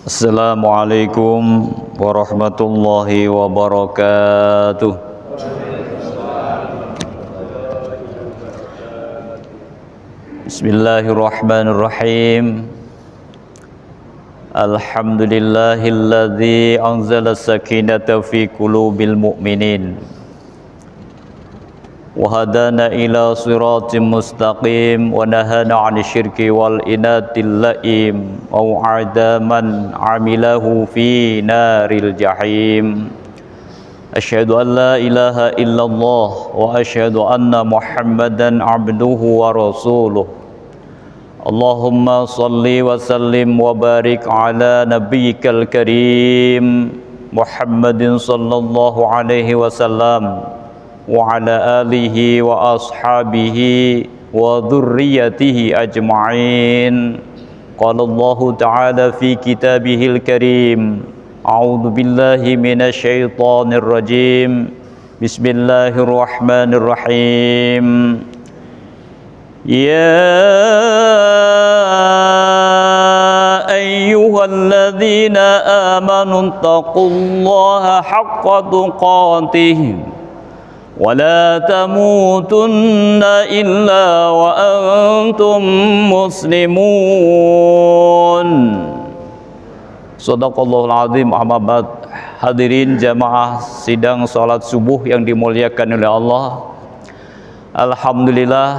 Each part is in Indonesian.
Assalamualaikum warahmatullahi wabarakatuh. Bismillahirrahmanirrahim. Alhamdulillahilladzi anzala sakinata fi qulubil mu'minin wa hadana ila siratim mustaqim wa nahana 'anil syirki wal inatil laim aw 'adaman 'amilahu fi naril jahim. Asyhadu an la ilaha illallah wa asyhadu anna Muhammadan 'abduhu wa rasuluh. Allahumma salli wa sallim wa barik ala nabiyyikal karim Muhammadin sallallahu alaihi wasallam wa ala alihi wa ashabihi wa dhurriyyatihi ajma'in. Qala Allahu ta'ala fi kitabihil karim, a'udzu billahi minasy syaithanir rajim. Bismillahirrahmanirrahim. Ya ayyuhalladzina amanu taqullaha haqqa tuqatih wa la tamutunna illa wa antum muslimun. Shadaqallahul azim. Amma ba'd. Hadirin jamaah sidang salat subuh yang dimuliakan oleh Allah, alhamdulillah,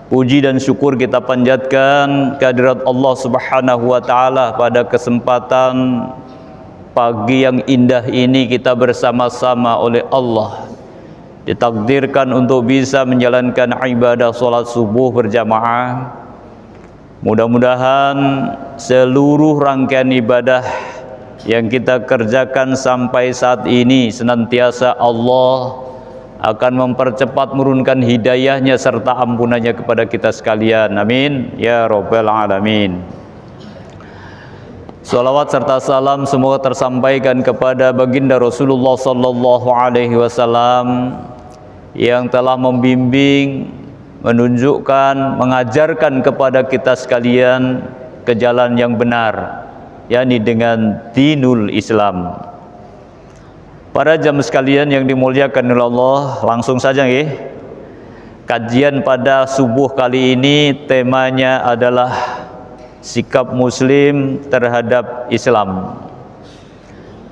puji dan syukur kita panjatkan kehadirat Allah Subhanahu wa taala pada kesempatan pagi yang indah ini. Kita bersama-sama oleh Allah ditakdirkan untuk bisa menjalankan ibadah salat subuh berjamaah. Mudah-mudahan seluruh rangkaian ibadah yang kita kerjakan sampai saat ini senantiasa Allah akan mempercepat menurunkan hidayahnya serta ampunannya kepada kita sekalian. Amin ya rabbal alamin. Salawat serta salam semoga tersampaikan kepada baginda Rasulullah sallallahu alaihi wasallam yang telah membimbing, menunjukkan, mengajarkan kepada kita sekalian ke jalan yang benar, yakni dengan dinul Islam. Para jamaah sekalian yang dimuliakan oleh Allah, langsung saja nggih. Kajian pada subuh kali ini temanya adalah sikap muslim terhadap Islam.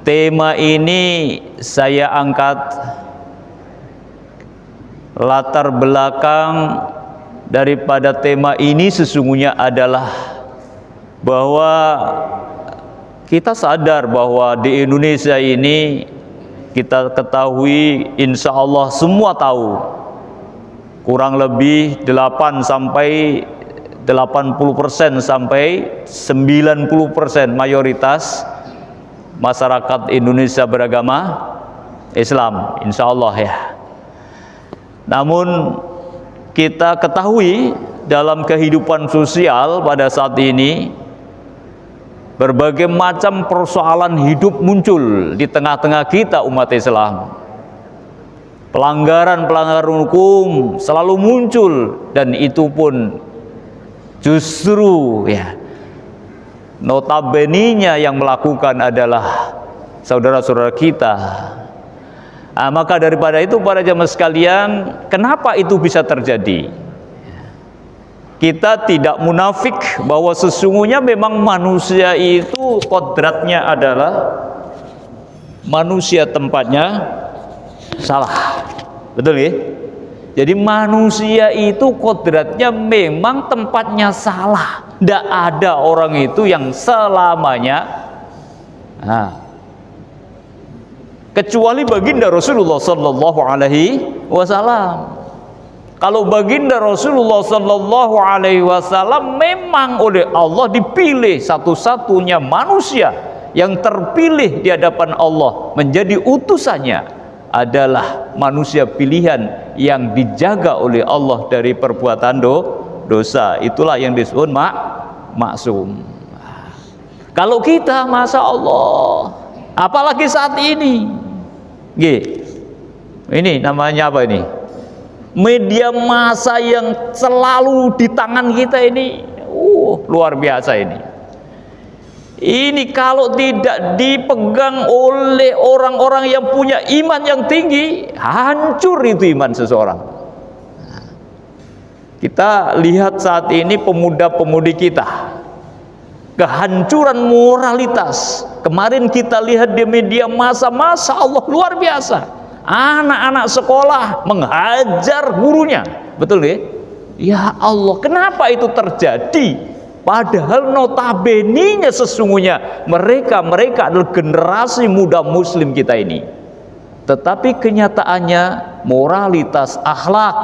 Tema ini saya angkat latar belakang daripada tema ini sesungguhnya adalah bahwa kita sadar bahwa di Indonesia ini kita ketahui, insya Allah semua tahu, kurang lebih 8 sampai 80% sampai 90% mayoritas masyarakat Indonesia beragama Islam, insya Allah ya. Namun kita ketahui dalam kehidupan sosial pada saat ini berbagai macam persoalan hidup muncul di tengah-tengah kita umat Islam. Pelanggaran-pelanggaran hukum selalu muncul, dan itu pun justru ya notabene-nya yang melakukan adalah saudara-saudara kita. Maka daripada itu para jamaah sekalian, kenapa itu bisa terjadi? Kita tidak munafik bahwa sesungguhnya memang manusia itu kodratnya adalah manusia tempatnya salah. Betul ya? Jadi manusia itu kodratnya memang tempatnya salah. Tidak ada orang itu yang selamanya kecuali baginda Rasulullah sallallahu alaihi wasallam. Kalau baginda Rasulullah sallallahu alaihi wasallam memang oleh Allah dipilih satu-satunya manusia yang terpilih di hadapan Allah menjadi utusannya, adalah manusia pilihan yang dijaga oleh Allah dari perbuatan dosa. Itulah yang disebut maksum. Kalau kita, masya Allah, apalagi saat ini, ini namanya apa ini? Media massa yang selalu di tangan kita ini, luar biasa ini. Ini kalau tidak dipegang oleh orang-orang yang punya iman yang tinggi, hancur itu iman seseorang. Kita lihat saat ini pemuda-pemudi kita, kehancuran moralitas. Kemarin kita lihat di media massa Allah luar biasa. Anak-anak sekolah menghajar gurunya. Betul ya? Ya Allah, kenapa itu terjadi? Padahal notabene-nya sesungguhnya mereka adalah generasi muda muslim kita ini. Tetapi kenyataannya moralitas, akhlak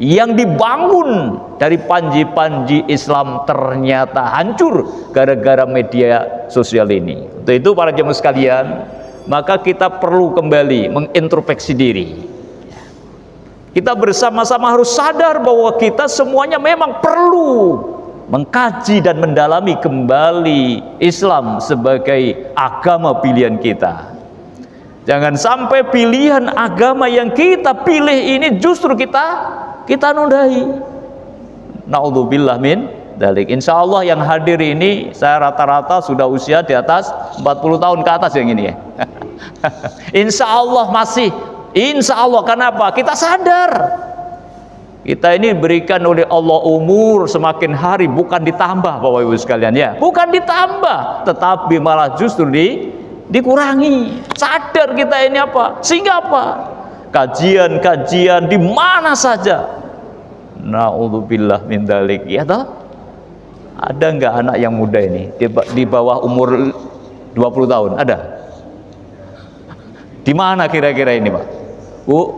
yang dibangun dari panji-panji Islam ternyata hancur gara-gara media sosial ini. Untuk itu para jemaah sekalian, maka kita perlu kembali mengintrospeksi diri. Kita bersama-sama harus sadar bahwa kita semuanya memang perlu mengkaji dan mendalami kembali Islam sebagai agama pilihan kita. Jangan sampai pilihan agama yang kita pilih ini justru kita nodai. Naudzubillah min dzalik. Insyaallah yang hadir ini saya rata-rata sudah usia di atas 40 tahun ke atas yang ini ya. Insyaallah masih. Insyaallah, kenapa? Kita sadar kita ini diberikan oleh Allah umur semakin hari, bukan ditambah Bapak Ibu sekalian ya, bukan ditambah, tetapi malah justru dikurangi. Sadar kita ini apa? Sehingga apa? Kajian-kajian di mana saja. Naudzubillah min dzalik. Ya toh? Ada enggak anak yang muda ini di bawah umur 20 tahun? Ada? Di mana kira-kira ini, Pak? Bu,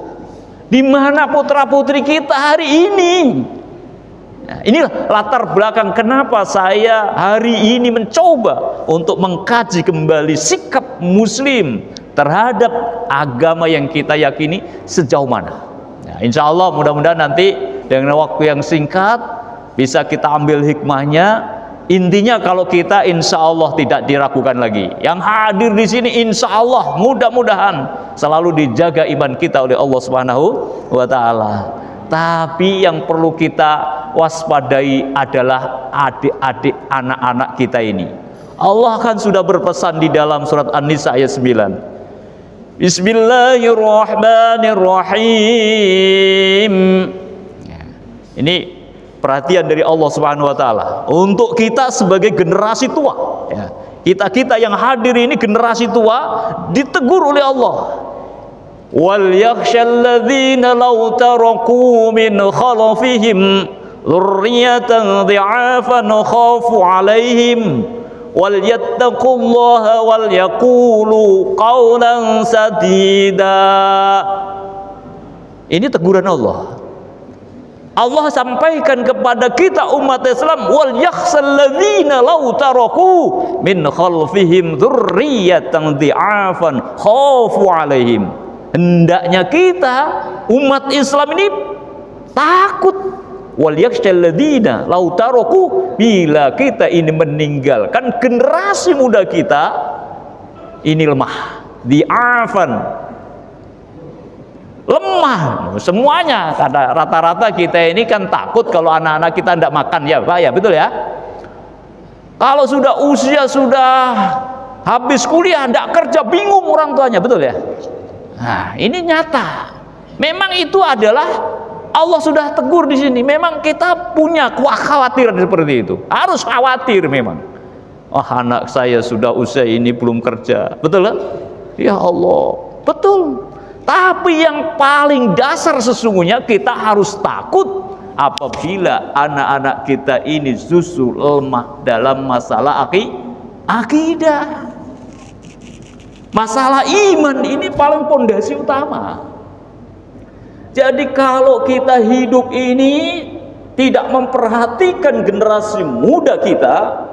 di mana putra-putri kita hari ini? Nah, inilah latar belakang kenapa saya hari ini mencoba untuk mengkaji kembali sikap muslim terhadap agama yang kita yakini sejauh mana. Nah, insya Allah mudah-mudahan nanti dengan waktu yang singkat bisa kita ambil hikmahnya. Intinya kalau kita insya Allah tidak diragukan lagi. Yang hadir di sini insya Allah mudah-mudahan selalu dijaga iman kita oleh Allah Subhanahu wa Ta'ala. Tapi yang perlu kita waspadai adalah adik-adik anak-anak kita ini. Allah kan sudah berpesan di dalam surat An-Nisa ayat 9. Bismillahirrahmanirrahim. Ini perhatian dari Allah Subhanahu wa Ta'ala untuk kita sebagai generasi tua ya. Kita yang hadir ini generasi tua ditegur oleh Allah. Wal yakhshal ladzina law taraku min khalafihim dzurriyyatan dhi'afan khafu 'alaihim wal yattaqullaha wal yaqulu qawlan sadida. Ini teguran Allah. Allah sampaikan kepada kita umat Islam, wal yakhshal ladzina law taraku min khalfihim dzurriyyatan dhi'afan khafu 'alaihim. Hendaknya kita umat Islam ini takut, wal yakhshal ladzina law taraku, bila kita ini meninggalkan generasi muda kita ini lemah, dhi'afan, lemah semuanya. Karena rata-rata kita ini kan takut kalau anak-anak kita tidak makan ya Pak ya, betul ya. Kalau sudah usia sudah habis kuliah tidak kerja, bingung orang tuanya, betul ya. Nah ini nyata. Memang itu adalah Allah sudah tegur di sini. Memang kita punya kekhawatiran seperti itu. Harus khawatir memang. Oh anak saya sudah usia ini belum kerja, betul kan? Ya Allah, betul. Tapi yang paling dasar sesungguhnya kita harus takut apabila anak-anak kita ini justru lemah dalam masalah akidah. Masalah iman ini paling pondasi utama. Jadi kalau kita hidup ini tidak memperhatikan generasi muda kita,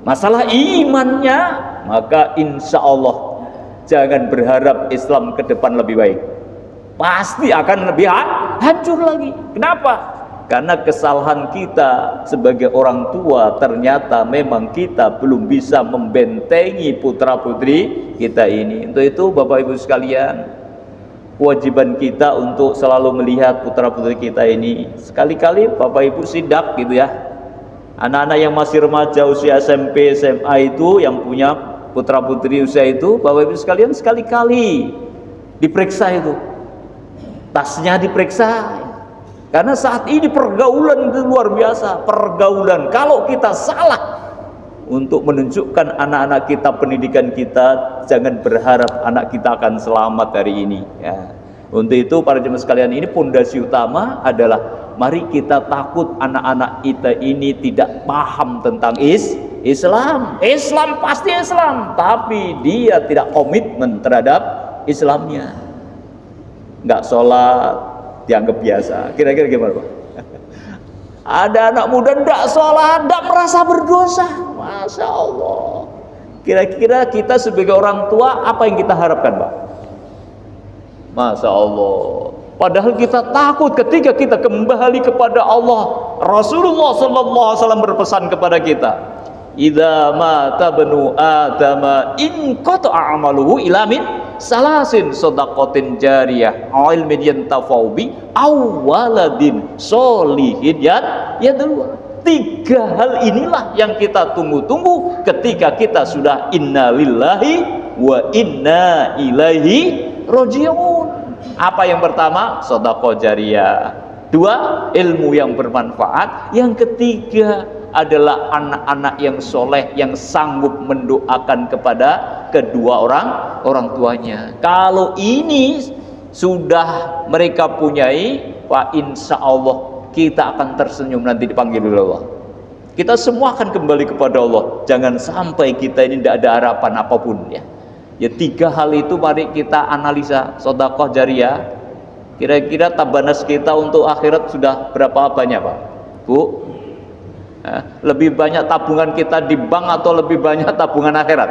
masalah imannya, maka insya Allah jangan berharap Islam ke depan lebih baik. Pasti akan lebih hancur lagi. Kenapa? Karena kesalahan kita sebagai orang tua ternyata memang kita belum bisa membentengi putra-putri kita ini. Untuk itu Bapak Ibu sekalian, kewajiban kita untuk selalu melihat putra-putri kita ini. Sekali-kali Bapak Ibu sidak gitu ya. Anak-anak yang masih remaja usia SMP, SMA itu, yang punya putra-putri usia itu, Bapak Ibu sekalian, sekali-kali diperiksa itu. Tasnya diperiksa. Karena saat ini pergaulan itu luar biasa. Pergaulan, kalau kita salah untuk menunjukkan anak-anak kita, pendidikan kita, jangan berharap anak kita akan selamat hari ini ya. Untuk itu para jemaah sekalian, ini pondasi utama adalah mari kita takut anak-anak kita ini tidak paham tentang Islam. Islam pasti Islam, tapi dia tidak komitmen terhadap Islamnya. Nggak sholat, dianggap biasa. Kira-kira gimana Pak? Ada anak muda nggak sholat, nggak merasa berdosa. Masya Allah. Kira-kira kita sebagai orang tua apa yang kita harapkan Pak? Masya Allah. Padahal kita takut ketika kita kembali kepada Allah. Rasulullah SAW berpesan kepada kita, idza mata banu adama in qata'a amaluhu ila min salasin shadaqatin jariyah ilmin yantafa'u bi aw waladin sholihin yad'u. Tiga hal inilah yang kita tunggu-tunggu ketika kita sudah inna lillahi wa inna ilaihi raji'un. Apa yang pertama? Sedekah jariyah. Dua, ilmu yang bermanfaat. Yang ketiga adalah anak-anak yang soleh yang sanggup mendoakan kepada kedua orang tuanya. Kalau ini sudah mereka punyai, Pak, insya Allah kita akan tersenyum nanti dipanggil oleh Allah. Kita semua akan kembali kepada Allah. Jangan sampai kita ini tidak ada harapan apapun ya. Ya, tiga hal itu mari kita analisa. Sedekah jariyah, kira-kira tabanas kita untuk akhirat sudah berapa banyak Pak? Bu? Lebih banyak tabungan kita di bank atau lebih banyak tabungan akhirat?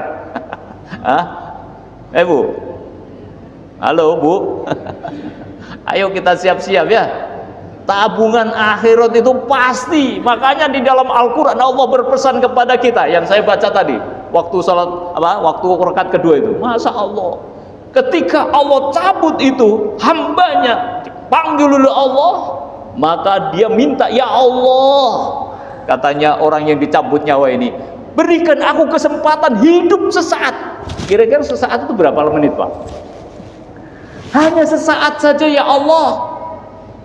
Bu? Halo Bu? Ayo kita siap-siap ya. Tabungan akhirat itu pasti. Makanya di dalam Al-Quran Allah berpesan kepada kita, yang saya baca tadi waktu salat waktu rakaat kedua itu, Masya Allah, ketika Allah cabut itu, hambanya dipanggil oleh Allah, maka dia minta, ya Allah, katanya orang yang dicabut nyawa ini, berikan aku kesempatan hidup sesaat. Kira-kira sesaat itu berapa menit Pak? Hanya sesaat saja ya Allah.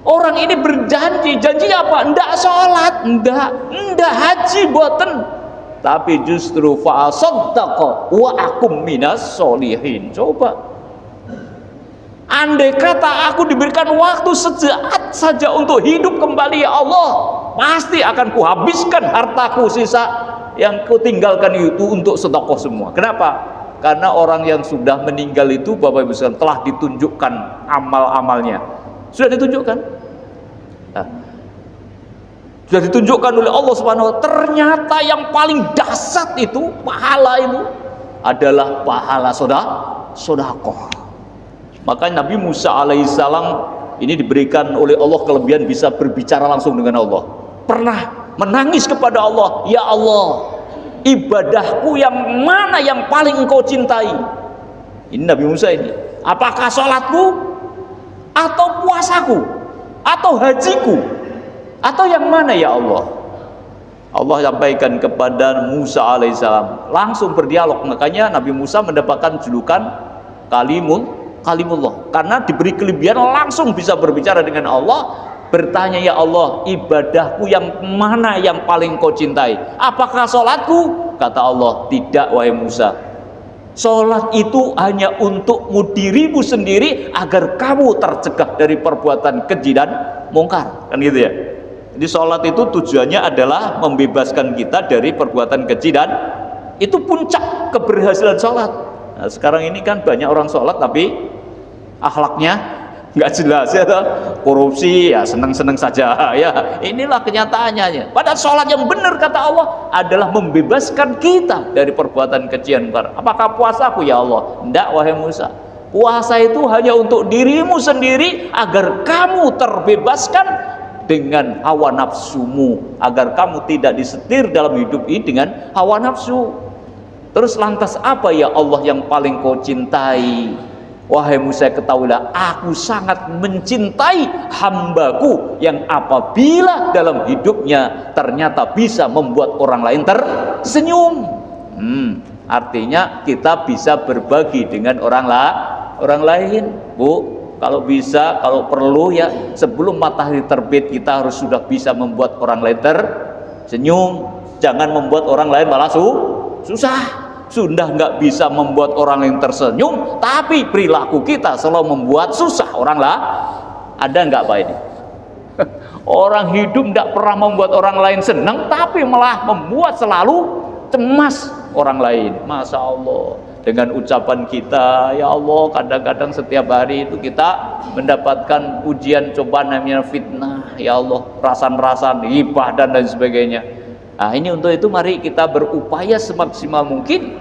Orang ini berjanji, janji apa? Ndak sholat, ndak haji boten, tapi justru fa'asaddaqa wa akum minas sholihin. Coba, andai kata aku diberikan waktu sesaat saja untuk hidup kembali ya Allah, pasti akan kuhabiskan hartaku sisa yang kutinggalkan itu untuk sedekah semua. Kenapa? Karena orang yang sudah meninggal itu Bapak Ibu sekalian telah ditunjukkan amal-amalnya. Sudah ditunjukkan. Sudah ditunjukkan oleh Allah Subhanahu wa ta'ala. Ternyata yang paling dahsyat itu, pahala itu adalah pahala sedekah. Maka Nabi Musa alaihissalam ini diberikan oleh Allah kelebihan bisa berbicara langsung dengan Allah. Pernah menangis kepada Allah, ya Allah, ibadahku yang mana yang paling engkau cintai? Ini Nabi Musa ini. Apakah sholatku, atau puasaku, atau hajiku, atau yang mana ya Allah? Allah sampaikan kepada Musa alaihissalam, langsung berdialog. Makanya Nabi Musa mendapatkan julukan Kalimullah, karena diberi kelebihan langsung bisa berbicara dengan Allah. Bertanya, ya Allah, ibadahku yang mana yang paling kau cintai? Apakah sholatku? Kata Allah, tidak wahai Musa, sholat itu hanya untukmu dirimu sendiri, agar kamu tercegah dari perbuatan keji dan mungkar. Kan gitu ya. Jadi sholat itu tujuannya adalah membebaskan kita dari perbuatan keji, dan itu puncak keberhasilan sholat. Nah, sekarang ini kan banyak orang sholat tapi akhlaknya nggak jelas ya, korupsi ya, seneng-seneng saja ya. Inilah kenyataannya. Padahal sholat yang benar kata Allah adalah membebaskan kita dari perbuatan keji dan mungkar. Apakah puasaku ya Allah? Tidak wahai Musa, puasa itu hanya untuk dirimu sendiri, agar kamu terbebaskan dengan hawa nafsumu, agar kamu tidak disetir dalam hidup ini dengan hawa nafsu. Terus lantas apa ya Allah yang paling kau cintai? Wahai Musa, ketahuilah aku sangat mencintai hambaku yang apabila dalam hidupnya ternyata bisa membuat orang lain tersenyum. Artinya kita bisa berbagi dengan orang lain, Bu. Kalau bisa, kalau perlu ya, sebelum matahari terbit kita harus sudah bisa membuat orang lain tersenyum. Jangan membuat orang lain malah susah. Sudah nggak bisa membuat orang yang tersenyum, tapi perilaku kita selalu membuat susah orang lah. Ada nggak Pak ini? Orang hidup nggak pernah membuat orang lain senang, tapi malah membuat selalu cemas orang lain. Masya Allah. Dengan ucapan kita, ya Allah, kadang-kadang setiap hari itu kita mendapatkan ujian, cobaan namanya fitnah. Ya Allah, rasan-rasan, hibah dan lain sebagainya. Nah, ini untuk itu mari kita berupaya semaksimal mungkin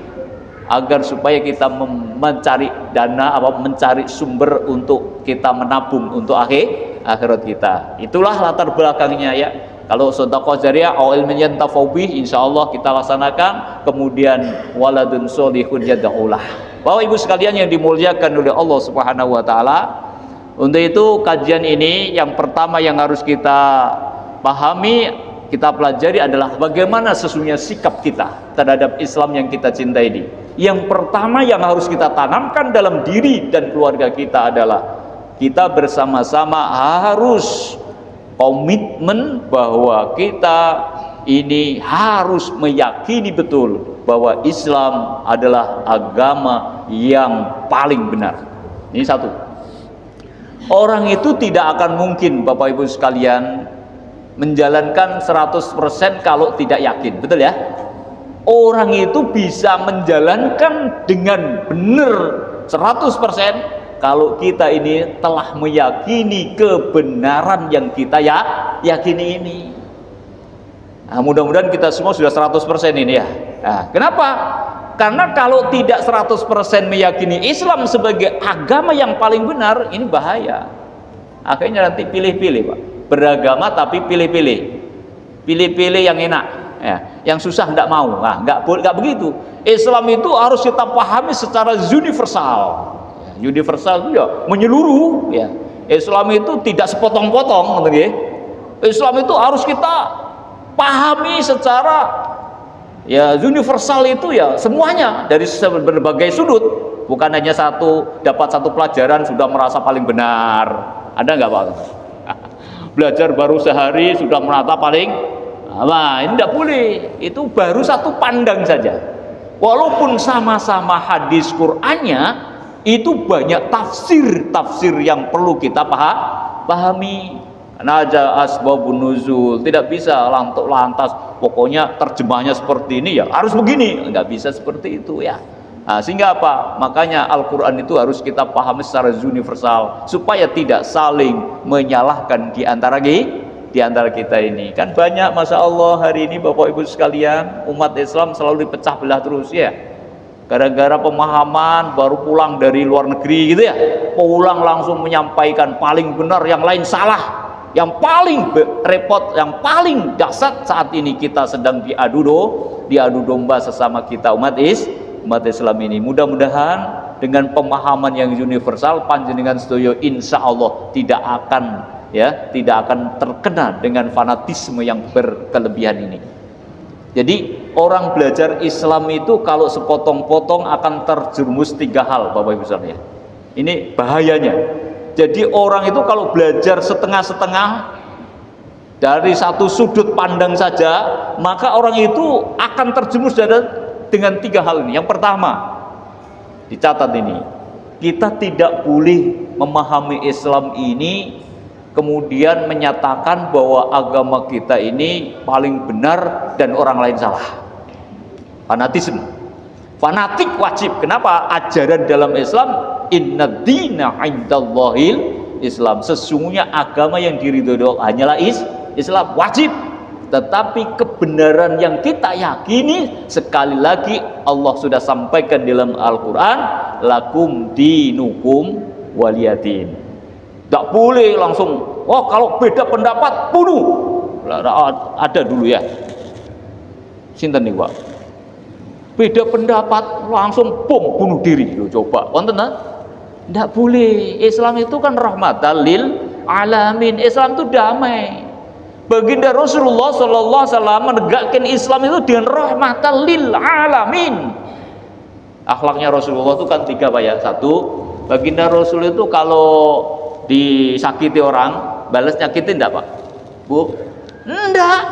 agar supaya kita mencari dana, mencari sumber untuk kita menabung untuk akhirat kita. Itulah latar belakangnya ya. Kalau sedekah jariyah au ilmin yantafa'u bih, insyaallah kita laksanakan. Kemudian waladun sholihun yad'ulah. Bapak Ibu sekalian yang dimuliakan oleh Allah Subhanahu wa taala, untuk itu kajian ini yang pertama yang harus kita pahami, kita pelajari adalah bagaimana sesungguhnya sikap kita terhadap Islam yang kita cintai ini. Yang pertama yang harus kita tanamkan dalam diri dan keluarga kita adalah kita bersama-sama harus komitmen bahwa kita ini harus meyakini betul bahwa Islam adalah agama yang paling benar. Ini satu. Orang itu tidak akan mungkin Bapak Ibu sekalian menjalankan 100% kalau tidak yakin, betul ya? Orang itu bisa menjalankan dengan benar 100% kalau kita ini telah meyakini kebenaran yang kita yakini ini. Nah, mudah-mudahan kita semua sudah 100% ini ya. Nah, kenapa? Karena kalau tidak 100% meyakini Islam sebagai agama yang paling benar, ini bahaya. Akhirnya nanti pilih-pilih Pak, beragama tapi pilih-pilih yang enak ya, yang susah tidak mau. Nah, nggak begitu. Islam itu harus kita pahami secara universal. Universal itu ya menyeluruh ya. Islam itu tidak sepotong-potong, gitu. Islam itu harus kita pahami secara ya universal, itu ya semuanya dari berbagai sudut, bukan hanya dapat satu pelajaran sudah merasa paling benar. Ada nggak Pak? Belajar baru sehari sudah merata paling, nah ini tidak boleh. Itu baru satu pandang saja, walaupun sama-sama hadis Qur'annya itu banyak tafsir yang perlu kita pahami. Karena ada asbabun nuzul, tidak bisa lantas pokoknya terjemahnya seperti ini ya harus begini, nggak bisa seperti itu ya. Nah, sehingga apa? Makanya Al-Quran itu harus kita pahami secara universal supaya tidak saling menyalahkan di antara kita ini. Kan banyak, Masya Allah, hari ini Bapak Ibu sekalian, umat Islam selalu dipecah belah terus ya, gara-gara pemahaman baru pulang dari luar negeri gitu ya, pulang langsung menyampaikan paling benar, yang lain salah. Yang paling repot, yang paling dahsyat saat ini kita sedang diadu domba sesama kita umat Islam ini. Mudah-mudahan dengan pemahaman yang universal, panjenengan sedoyo insya Allah tidak akan terkena dengan fanatisme yang berkelebihan ini. Jadi orang belajar Islam itu kalau sepotong-potong akan terjerumus 3 hal Bapak Ibu sekalian. Ini bahayanya. Jadi orang itu kalau belajar setengah-setengah dari satu sudut pandang saja, maka orang itu akan terjerumus dengan 3 hal ini. Yang pertama, dicatat ini, kita tidak boleh memahami Islam ini kemudian menyatakan bahwa agama kita ini paling benar dan orang lain salah. Fanatisme, fanatik wajib. Kenapa? Ajaran dalam Islam, inna dina indallahil Islam, sesungguhnya agama yang diridhoi hanyalah Islam, wajib. Tetapi kebenaran yang kita yakini, sekali lagi Allah sudah sampaikan dalam Al-Quran, lakum dinukum waliyadin. Tidak boleh langsung, oh kalau beda pendapat bunuh. Ada dulu ya, sinten nih Pak, beda pendapat langsung bom bunuh diri. Loh, coba wonten Tidak boleh. Islam itu kan rahmatan lil alamin. Islam itu damai. Baginda Rasulullah sallallahu alaihi wasallam menegakkan Islam itu dengan rahmatan lil alamin. Akhlaknya Rasulullah itu kan 3 Pak ya. 1, baginda Rasul itu kalau disakiti orang, balas nyakitin enggak Pak? Bu? Enggak.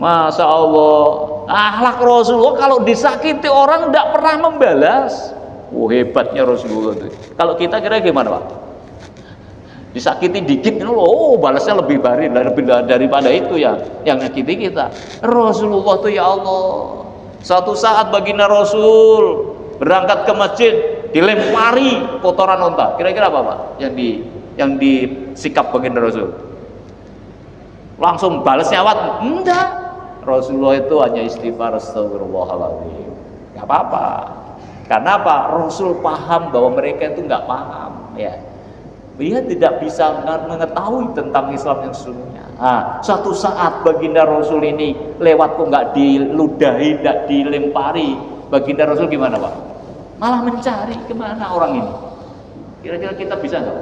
Masya Allah. Akhlak Rasulullah kalau disakiti orang enggak pernah membalas. Hebatnya Rasulullah itu. Kalau kita kira gimana Pak? Disakiti dikit, balasnya lebih daripada itu ya, yang nyakiti kita. Rasulullah tuh ya Allah. Suatu saat baginda Rasul berangkat ke masjid, dilempari kotoran unta. Kira-kira apa Pak? Yang disikap baginda Rasul? Langsung balasnya awat? Enggak. Rasulullah itu hanya istighfar, astagfirullahaladzim. Gak apa-apa. Karena apa? Rasul paham bahwa mereka itu nggak paham, ya. Dia tidak bisa mengetahui tentang Islam yang sesungguhnya. Suatu saat baginda Rasul ini lewat kok nggak diludahi, nggak dilempari. Baginda Rasul gimana Pak? Malah mencari kemana orang ini. Kira-kira kita bisa nggak?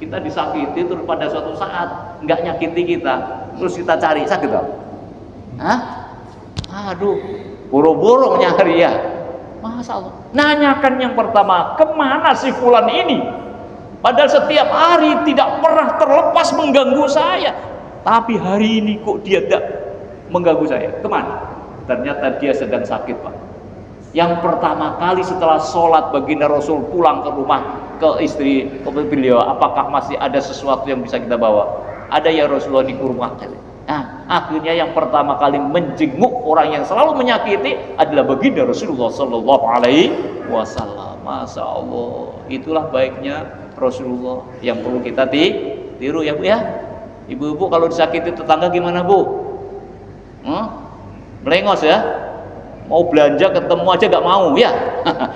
Kita disakiti terus pada suatu saat nggak nyakiti kita, terus kita cari, sakit nggak? Aduh, boro-boro nyari ya. Masa Allah. Nanyakan yang pertama, kemana si fulan ini? Padahal setiap hari tidak pernah terlepas mengganggu saya. Tapi hari ini kok dia tidak mengganggu saya. Kemana? Ternyata dia sedang sakit Pak. Yang pertama kali setelah sholat baginda Rasul pulang ke rumah, ke istri, ke beliau, apakah masih ada sesuatu yang bisa kita bawa? Ada ya Rasulullah di rumah. Akhirnya yang pertama kali menjenguk orang yang selalu menyakiti adalah baginda Rasulullah Sallallahu Alaihi Wasallam. Masya Allah. Itulah baiknya Rasulullah yang perlu kita tiru ya Bu ya. Ibu-ibu kalau disakiti tetangga gimana Bu? Melengos ya. Mau belanja ketemu aja gak mau ya.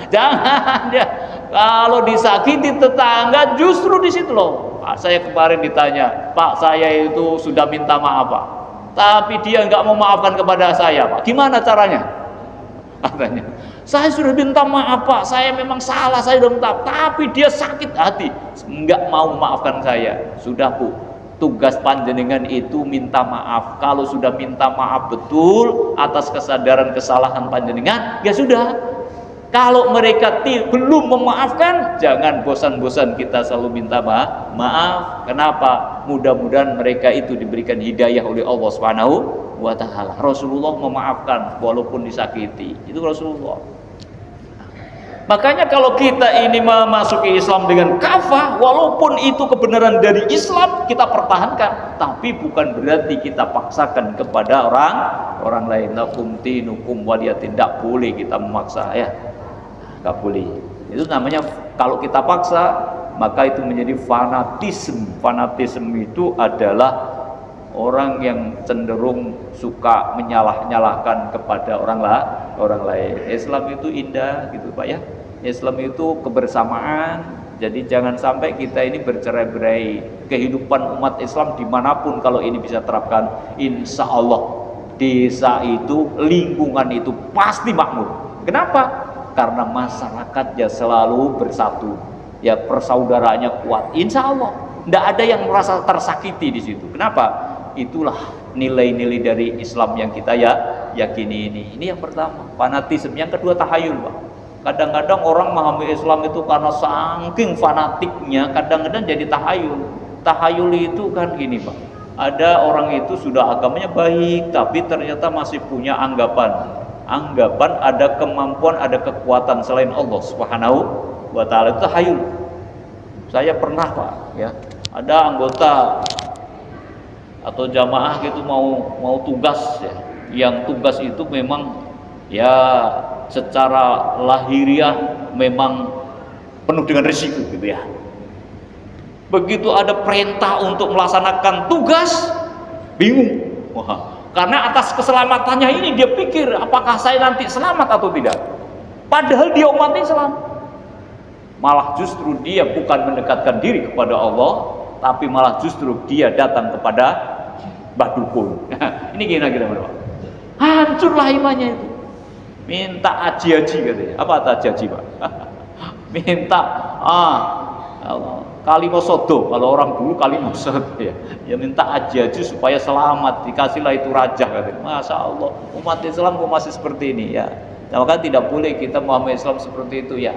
Jangan ya. Kalau disakiti tetangga justru di situ loh. Pak, saya kemarin ditanya, Pak saya itu sudah minta maaf Pak, tapi dia nggak mau maafkan kepada saya Pak. Gimana caranya? Katanya, saya sudah minta maaf Pak, saya memang salah, saya sudah minta, tapi dia sakit hati, nggak mau memaafkan saya. Sudah Bu, tugas panjenengan itu minta maaf. Kalau sudah minta maaf betul atas kesadaran kesalahan panjenengan, ya sudah. Kalau mereka belum memaafkan, jangan bosan-bosan kita selalu minta maaf. Kenapa? Mudah-mudahan mereka itu diberikan hidayah oleh Allah Subhanahu wa Ta'ala. Rasulullah memaafkan walaupun disakiti. Itu Rasulullah. Makanya kalau kita ini memasuki Islam dengan kafah, walaupun itu kebenaran dari Islam, kita pertahankan. Tapi bukan berarti kita paksakan kepada orang lain. Lakum dinukum waliyatin. Tidak boleh kita memaksa ya. Gak boleh. Itu namanya kalau kita paksa, maka itu menjadi fanatisme. Fanatisme itu adalah orang yang cenderung suka menyalah-nyalahkan kepada orang lain. Islam itu indah gitu Pak ya. Islam itu kebersamaan. Jadi jangan sampai kita ini bercerai-berai. Kehidupan umat Islam dimanapun kalau ini bisa terapkan, insya Allah desa itu, lingkungan itu pasti makmur. Kenapa? Karena masyarakatnya selalu bersatu, ya persaudaraannya kuat. Insya Allah, tidak ada yang merasa tersakiti di situ. Kenapa? Itulah nilai-nilai dari Islam yang kita yakini ini. Ini yang pertama, fanatisme. Yang kedua, tahayul, Pak. Kadang-kadang orang memahami Islam itu karena saking fanatiknya, kadang-kadang jadi tahayul. Tahayul itu kan gini, Pak. Ada orang itu sudah agamanya baik, tapi ternyata masih punya anggapan ada kemampuan, ada kekuatan selain Allah Subhanahu wa Ta'ala. Itu tahayul. Saya pernah Pak ya, ada anggota atau jamaah gitu mau tugas ya, yang tugas itu memang ya secara lahiriah memang penuh dengan risiko gitu ya. Begitu ada perintah untuk melaksanakan tugas, bingung. Karena atas keselamatannya ini dia pikir apakah saya nanti selamat atau tidak. Padahal dia umat Islam. Malah justru dia bukan mendekatkan diri kepada Allah, tapi malah justru dia datang kepada Mbah Dukun. Ini kira-kira berapa? Hancurlah imannya itu. Minta aji-aji katanya. Apa aji-aji Pak? Minta Kalimosodo, kalau orang dulu kalimosod ya minta aja supaya selamat, dikasihlah itu raja katanya. Masya Allah, umat Islam kok masih seperti ini ya. Nah, maka tidak boleh kita memahami Islam seperti itu ya.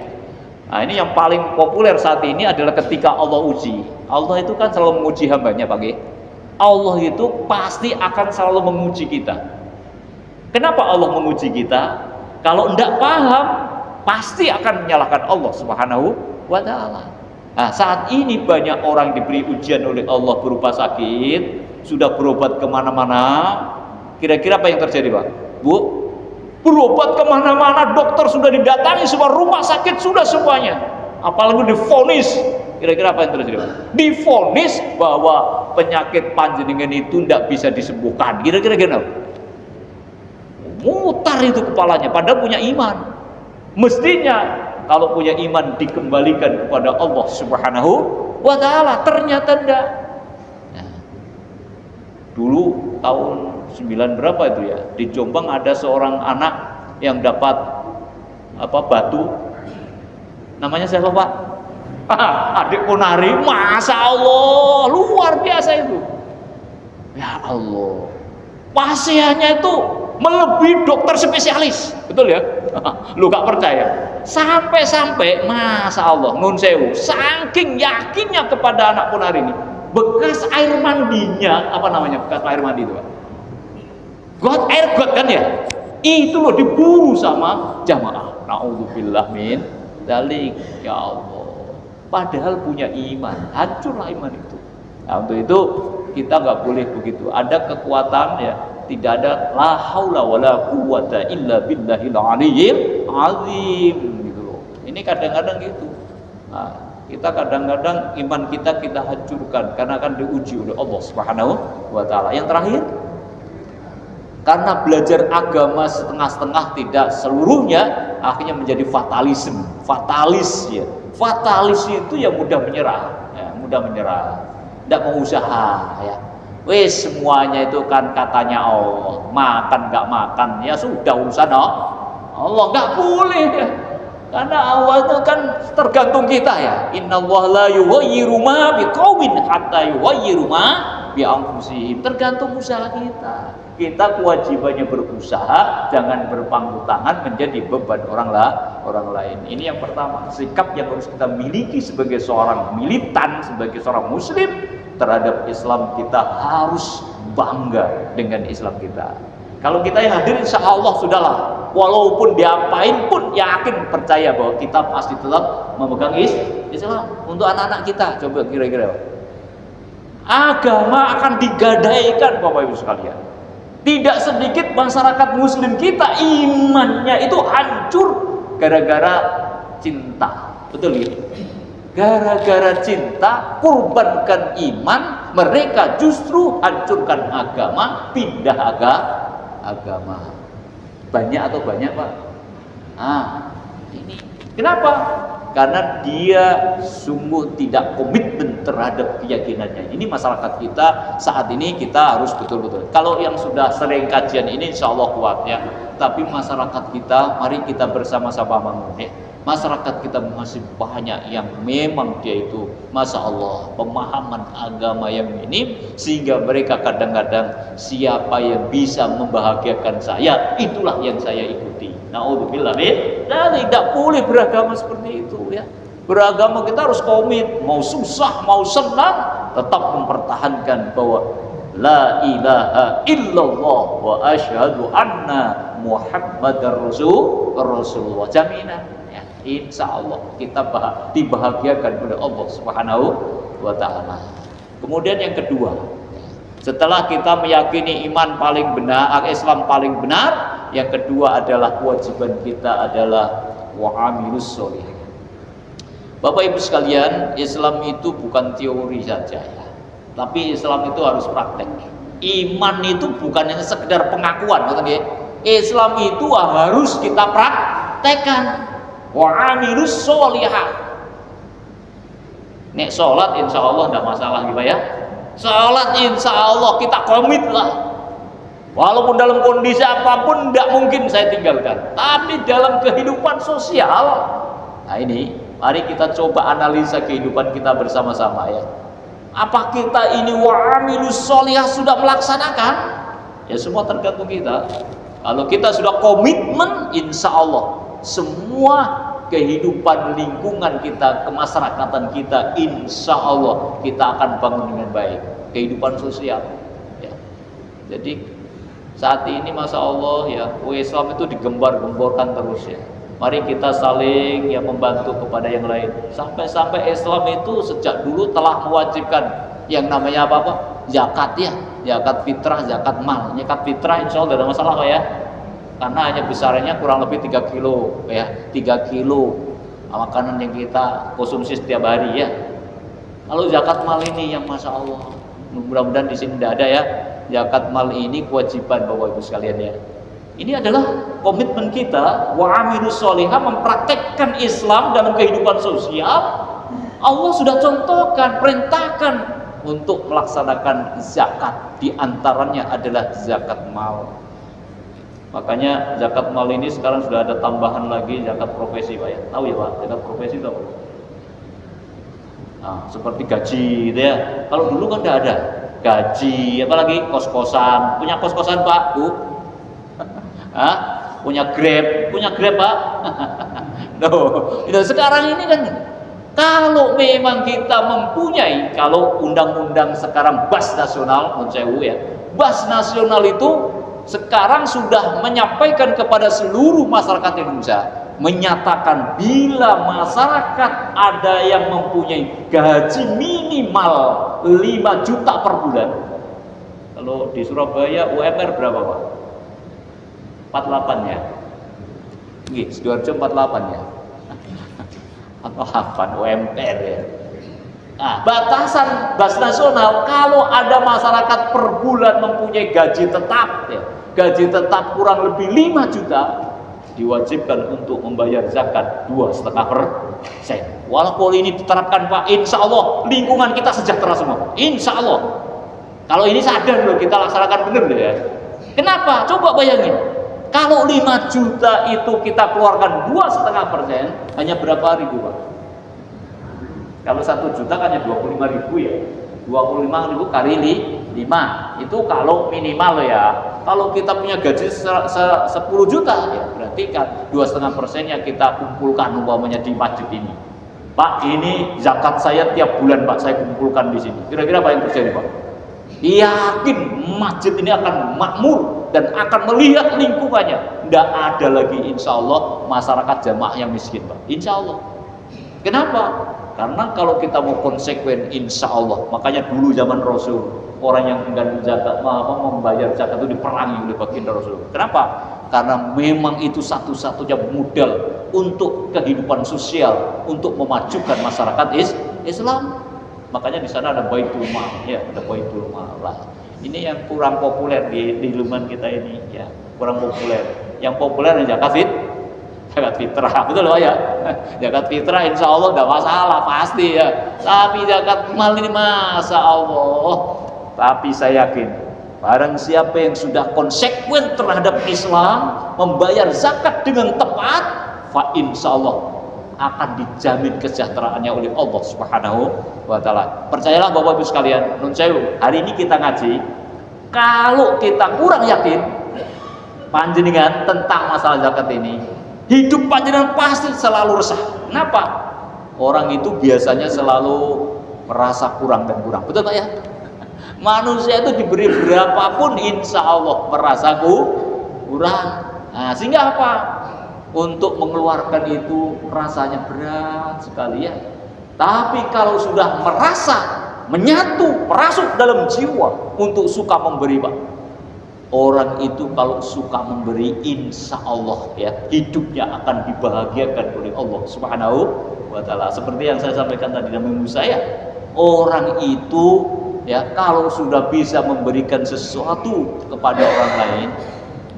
Nah, ini yang paling populer saat ini adalah ketika Allah uji. Allah itu kan selalu menguji hambanya, Pak G. Allah itu pasti akan selalu menguji kita. Kenapa Allah menguji kita? Kalau tidak paham, pasti akan menyalahkan Allah Subhanahu wa Ta'ala. Nah, saat ini banyak orang diberi ujian oleh Allah berupa sakit, sudah berobat kemana-mana. Kira-kira apa yang terjadi, Pak? Bu? Berobat kemana-mana, dokter sudah didatangi, semua rumah sakit sudah semuanya. Apalagi divonis. Kira-kira apa yang terjadi, Pak? Divonis bahwa penyakit panjenengan itu tidak bisa disembuhkan. Kira-kira gimana? Mutar itu kepalanya, padahal punya iman. Mestinya kalau punya iman dikembalikan kepada Allah Subhanahu wa Ta'ala, ternyata enggak. Nah, dulu tahun 9 berapa itu ya, di Jombang ada seorang anak yang dapat batu, namanya siapa, Pak? Adik Ponari. Masya Allah, luar biasa itu. Ya Allah, pasiennya itu melebihi dokter spesialis, betul ya? Lu gak percaya? Sampai-sampai, Masya Allah, nun sewu, saking yakinnya kepada anak Ponari ini, bekas air mandinya, apa namanya bekas air mandi itu, Pak? Air got kan ya? Itu loh diburu sama jamaah. Na'udzubillah min dzalik. Ya Allah, padahal punya iman, hancurlah iman itu. Nah, untuk itu kita nggak boleh begitu. Ada kekuatan ya, tidak ada la haula wala quwata illa billahil aliyyil azim gitu loh. Ini kadang-kadang gitu. Nah, kita kadang-kadang iman kita hancurkan karena akan diuji oleh Allah Subhanahu wa Ta'ala. Yang terakhir, karena belajar agama setengah-setengah tidak seluruhnya, akhirnya menjadi fatalisme. Fatalis ya. Fatalis itu yang mudah menyerah, ya, mudah menyerah, tidak mau usaha ya. Wes semuanya itu kan katanya Allah, makan nggak makan ya sudah urusan Allah, nggak boleh ya. Karena Allah itu kan tergantung kita ya. Innallaha la yughayyiru ma biqaumin hatta yughayyiru ma bi anfusihim. Tergantung usaha kita. Kita kewajibannya berusaha, jangan berpangku tangan menjadi beban orang lain. Ini yang pertama, sikap yang harus kita miliki sebagai seorang militan, sebagai seorang muslim terhadap Islam. Kita harus bangga dengan Islam kita. Kalau kita yang hadir, insya Allah sudahlah, walaupun diapain pun yakin percaya bahwa kita pasti tetap memegang Islam. Untuk anak-anak kita, coba kira-kira agama akan digadaikan, Bapak Ibu sekalian. Tidak sedikit masyarakat muslim kita imannya itu hancur gara-gara cinta. Betul ya? Gara-gara cinta kurbankan iman, mereka justru hancurkan agama, pindah agama. Banyak atau banyak, Pak? Ini kenapa? Karena dia sungguh tidak komitmen terhadap keyakinannya. Ini masyarakat kita saat ini, kita harus betul-betul. Kalau yang sudah sering kajian ini insya Allah kuat ya. Tapi masyarakat kita, mari kita bersama-sama bangun ya. Masyarakat kita masih banyak yang memang dia itu, Masya Allah, pemahaman agama yang minim, sehingga mereka kadang-kadang siapa yang bisa membahagiakan saya, itulah yang saya ikuti. Na'udzubillah tidak boleh beragama seperti itu ya. Beragama kita harus komit, mau susah mau senang tetap mempertahankan bahwa la ilaha illallah wa asyhadu anna muhammadar rasulullah, jaminan ya, insya Allah kita dibahagiakan oleh Allah Subhanahu wa Ta'ala. Kemudian yang kedua, setelah kita meyakini iman paling benar, Islam paling benar, yang kedua adalah kewajiban kita adalah wa'amilus sholih. Bapak Ibu sekalian, Islam itu bukan teori saja ya, tapi Islam itu harus praktek. Iman itu bukan hanya sekedar pengakuan, Islam itu harus kita praktekkan. Wa'amilus sholihah. Nek sholat insya Allah tidak masalah gitu ya. Sholat insya Allah kita komit lah. Walaupun dalam kondisi apapun tidak mungkin saya tinggalkan. Tapi dalam kehidupan sosial, nah ini Mari kita coba analisa kehidupan kita bersama-sama ya. Apa kita ini wa'amilus sholihah sudah melaksanakan? Ya semua tergantung kita. Kalau kita sudah komitmen, insya Allah semua kehidupan lingkungan kita, kemasyarakatan kita, insya Allah kita akan bangun dengan baik. Kehidupan sosial ya. Jadi saat ini masya Allah ya, Islam itu digembar-gemborkan terus ya. Mari kita saling ya membantu kepada yang lain. Sampai-sampai Islam itu sejak dulu telah mewajibkan yang namanya apa? Zakat ya, zakat fitrah, zakat mal. Zakat fitrah insya Allah tidak ada masalah Pak ya. Karena hanya besarnya kurang lebih 3 kilo ya, 3 kilo makanan yang kita konsumsi setiap hari ya. Kalau zakat mal ini yang masya Allah, mudah-mudahan di sini tidak ada ya. Zakat mal ini kewajiban Bapak Ibu sekalian ya. Ini adalah komitmen kita, wa'amilus sholihah, mempraktekkan Islam dalam kehidupan sosial. Allah sudah contohkan, perintahkan untuk melaksanakan zakat. Di antaranya adalah zakat mal. Makanya zakat mal ini sekarang sudah ada tambahan lagi zakat profesi Pak ya. Tahu ya Pak, zakat profesi itu apa? Nah, seperti gaji gitu ya. Kalau dulu kan tidak ada gaji, apalagi kos-kosan. Punya kos-kosan Pak, Bu? Hah? Punya Grab Pak? Loh, itu sekarang ini kan kalau memang kita mempunyai, kalau undang-undang sekarang BAS nasional, mencewu ya, BAS nasional itu sekarang sudah menyampaikan kepada seluruh masyarakat Indonesia, menyatakan bila masyarakat ada yang mempunyai gaji minimal 5 juta per bulan. Kalau di Surabaya UMR berapa Pak? 48 ya. Nggih, Sidoarjo 48 ya. 48 UMR ya. Nah, batasan BAS nasional kalau ada masyarakat per bulan mempunyai gaji tetap ya, gaji tetap kurang lebih 5 juta diwajibkan untuk membayar zakat 2,5%. Walaupun ini diterapkan Pak, insya Allah lingkungan kita sejahtera semua. Insya Allah. Kalau ini sadar loh, kita laksanakan benar loh ya. Kenapa? Coba bayangin. Kalau 5 juta itu kita keluarkan 2,5%, hanya berapa ribu Pak? Kalau 1 juta kan hanya 25 ribu ya. 25 ribu kali 5 itu kalau minimal ya. Kalau kita punya gaji 10 juta ya berarti kan 2,5%-nya kita kumpulkan umpamanya di masjid ini. Pak, ini zakat saya tiap bulan Pak, saya kumpulkan di sini. Kira-kira apa yang terjadi Pak? Yakin masjid ini akan makmur dan akan melihat lingkungannya. Tidak ada lagi insya Allah masyarakat jamaah yang miskin Pak. Insya Allah. Kenapa? Karena kalau kita mau konsekuen insya Allah. Makanya dulu zaman Rasul, orang yang enggan zakat, membayar zakat itu diperangi oleh baginda Rasul. Kenapa? Karena memang itu satu-satunya modal untuk kehidupan sosial, untuk memajukan masyarakat Islam. Makanya di sana ada Baitul Mal, ya, ada Baitul Mal. Ini yang kurang populer di lingkungan kita ini, ya, kurang populer. Yang populer adalah zakat fitrah, betul loh ya. Zakat fitrah insya Allah nggak masalah pasti ya. Tapi zakat mal ini masa Allah. Tapi saya yakin, barang siapa yang sudah konsekuen terhadap Islam, membayar zakat dengan tepat, fa insya Allah akan dijamin kesejahteraannya oleh Allah Subhanahu wa Ta'ala. Percayalah Bapak Ibu sekalian, nun sewu, hari ini kita ngaji, kalau kita kurang yakin panjenengan tentang masalah zakat ini, hidup panjenengan pasti selalu resah. Kenapa? Orang itu biasanya selalu merasa kurang dan kurang. Betul Pak ya? Manusia itu diberi berapapun insya Allah merasa kurang. Nah, sehingga apa? Untuk mengeluarkan itu rasanya berat sekali ya. Tapi kalau sudah merasa menyatu, merasuk dalam jiwa untuk suka memberi Pak, orang itu kalau suka memberi insya Allah ya hidupnya akan dibahagiakan oleh Allah Subhanahu wa Ta'ala. Seperti yang saya sampaikan tadi dalam ilmu saya, orang itu ya kalau sudah bisa memberikan sesuatu kepada orang lain,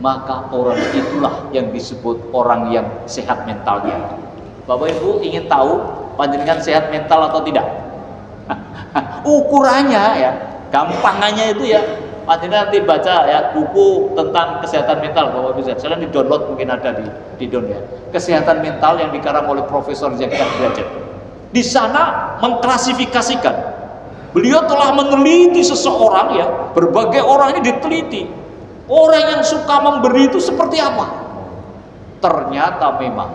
maka orang itulah yang disebut orang yang sehat mentalnya. Bapak Ibu ingin tahu panjenengan sehat mental atau tidak? Ukurannya ya, gampangannya itu ya, Panjenengan nanti baca ya buku tentang kesehatan mental Bapak Ibu. Silahkan di-download, mungkin ada di download ya. Kesehatan mental yang dikarang oleh Profesor Zaki Derajat. Di sana mengklasifikasikan. Beliau telah meneliti seseorang ya, berbagai orang ini diteliti. Orang yang suka memberi itu seperti apa? Ternyata memang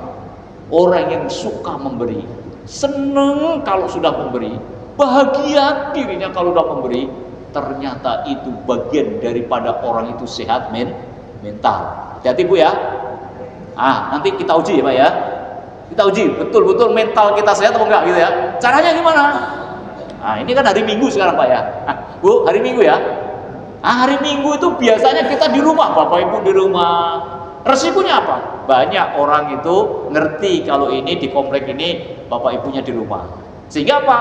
orang yang suka memberi, seneng kalau sudah memberi, bahagia dirinya kalau sudah memberi, ternyata itu bagian daripada orang itu sehat mental. Hati-hati Bu ya. Nanti kita uji ya Pak ya. Kita uji betul-betul mental kita sehat atau enggak gitu ya. Caranya gimana? Ini kan hari Minggu sekarang Pak ya. Bu, hari Minggu ya. Hari Minggu itu biasanya kita di rumah, Bapak Ibu di rumah. Resikonya apa? Banyak orang itu ngerti kalau ini di komplek ini Bapak Ibunya di rumah. Sehingga apa?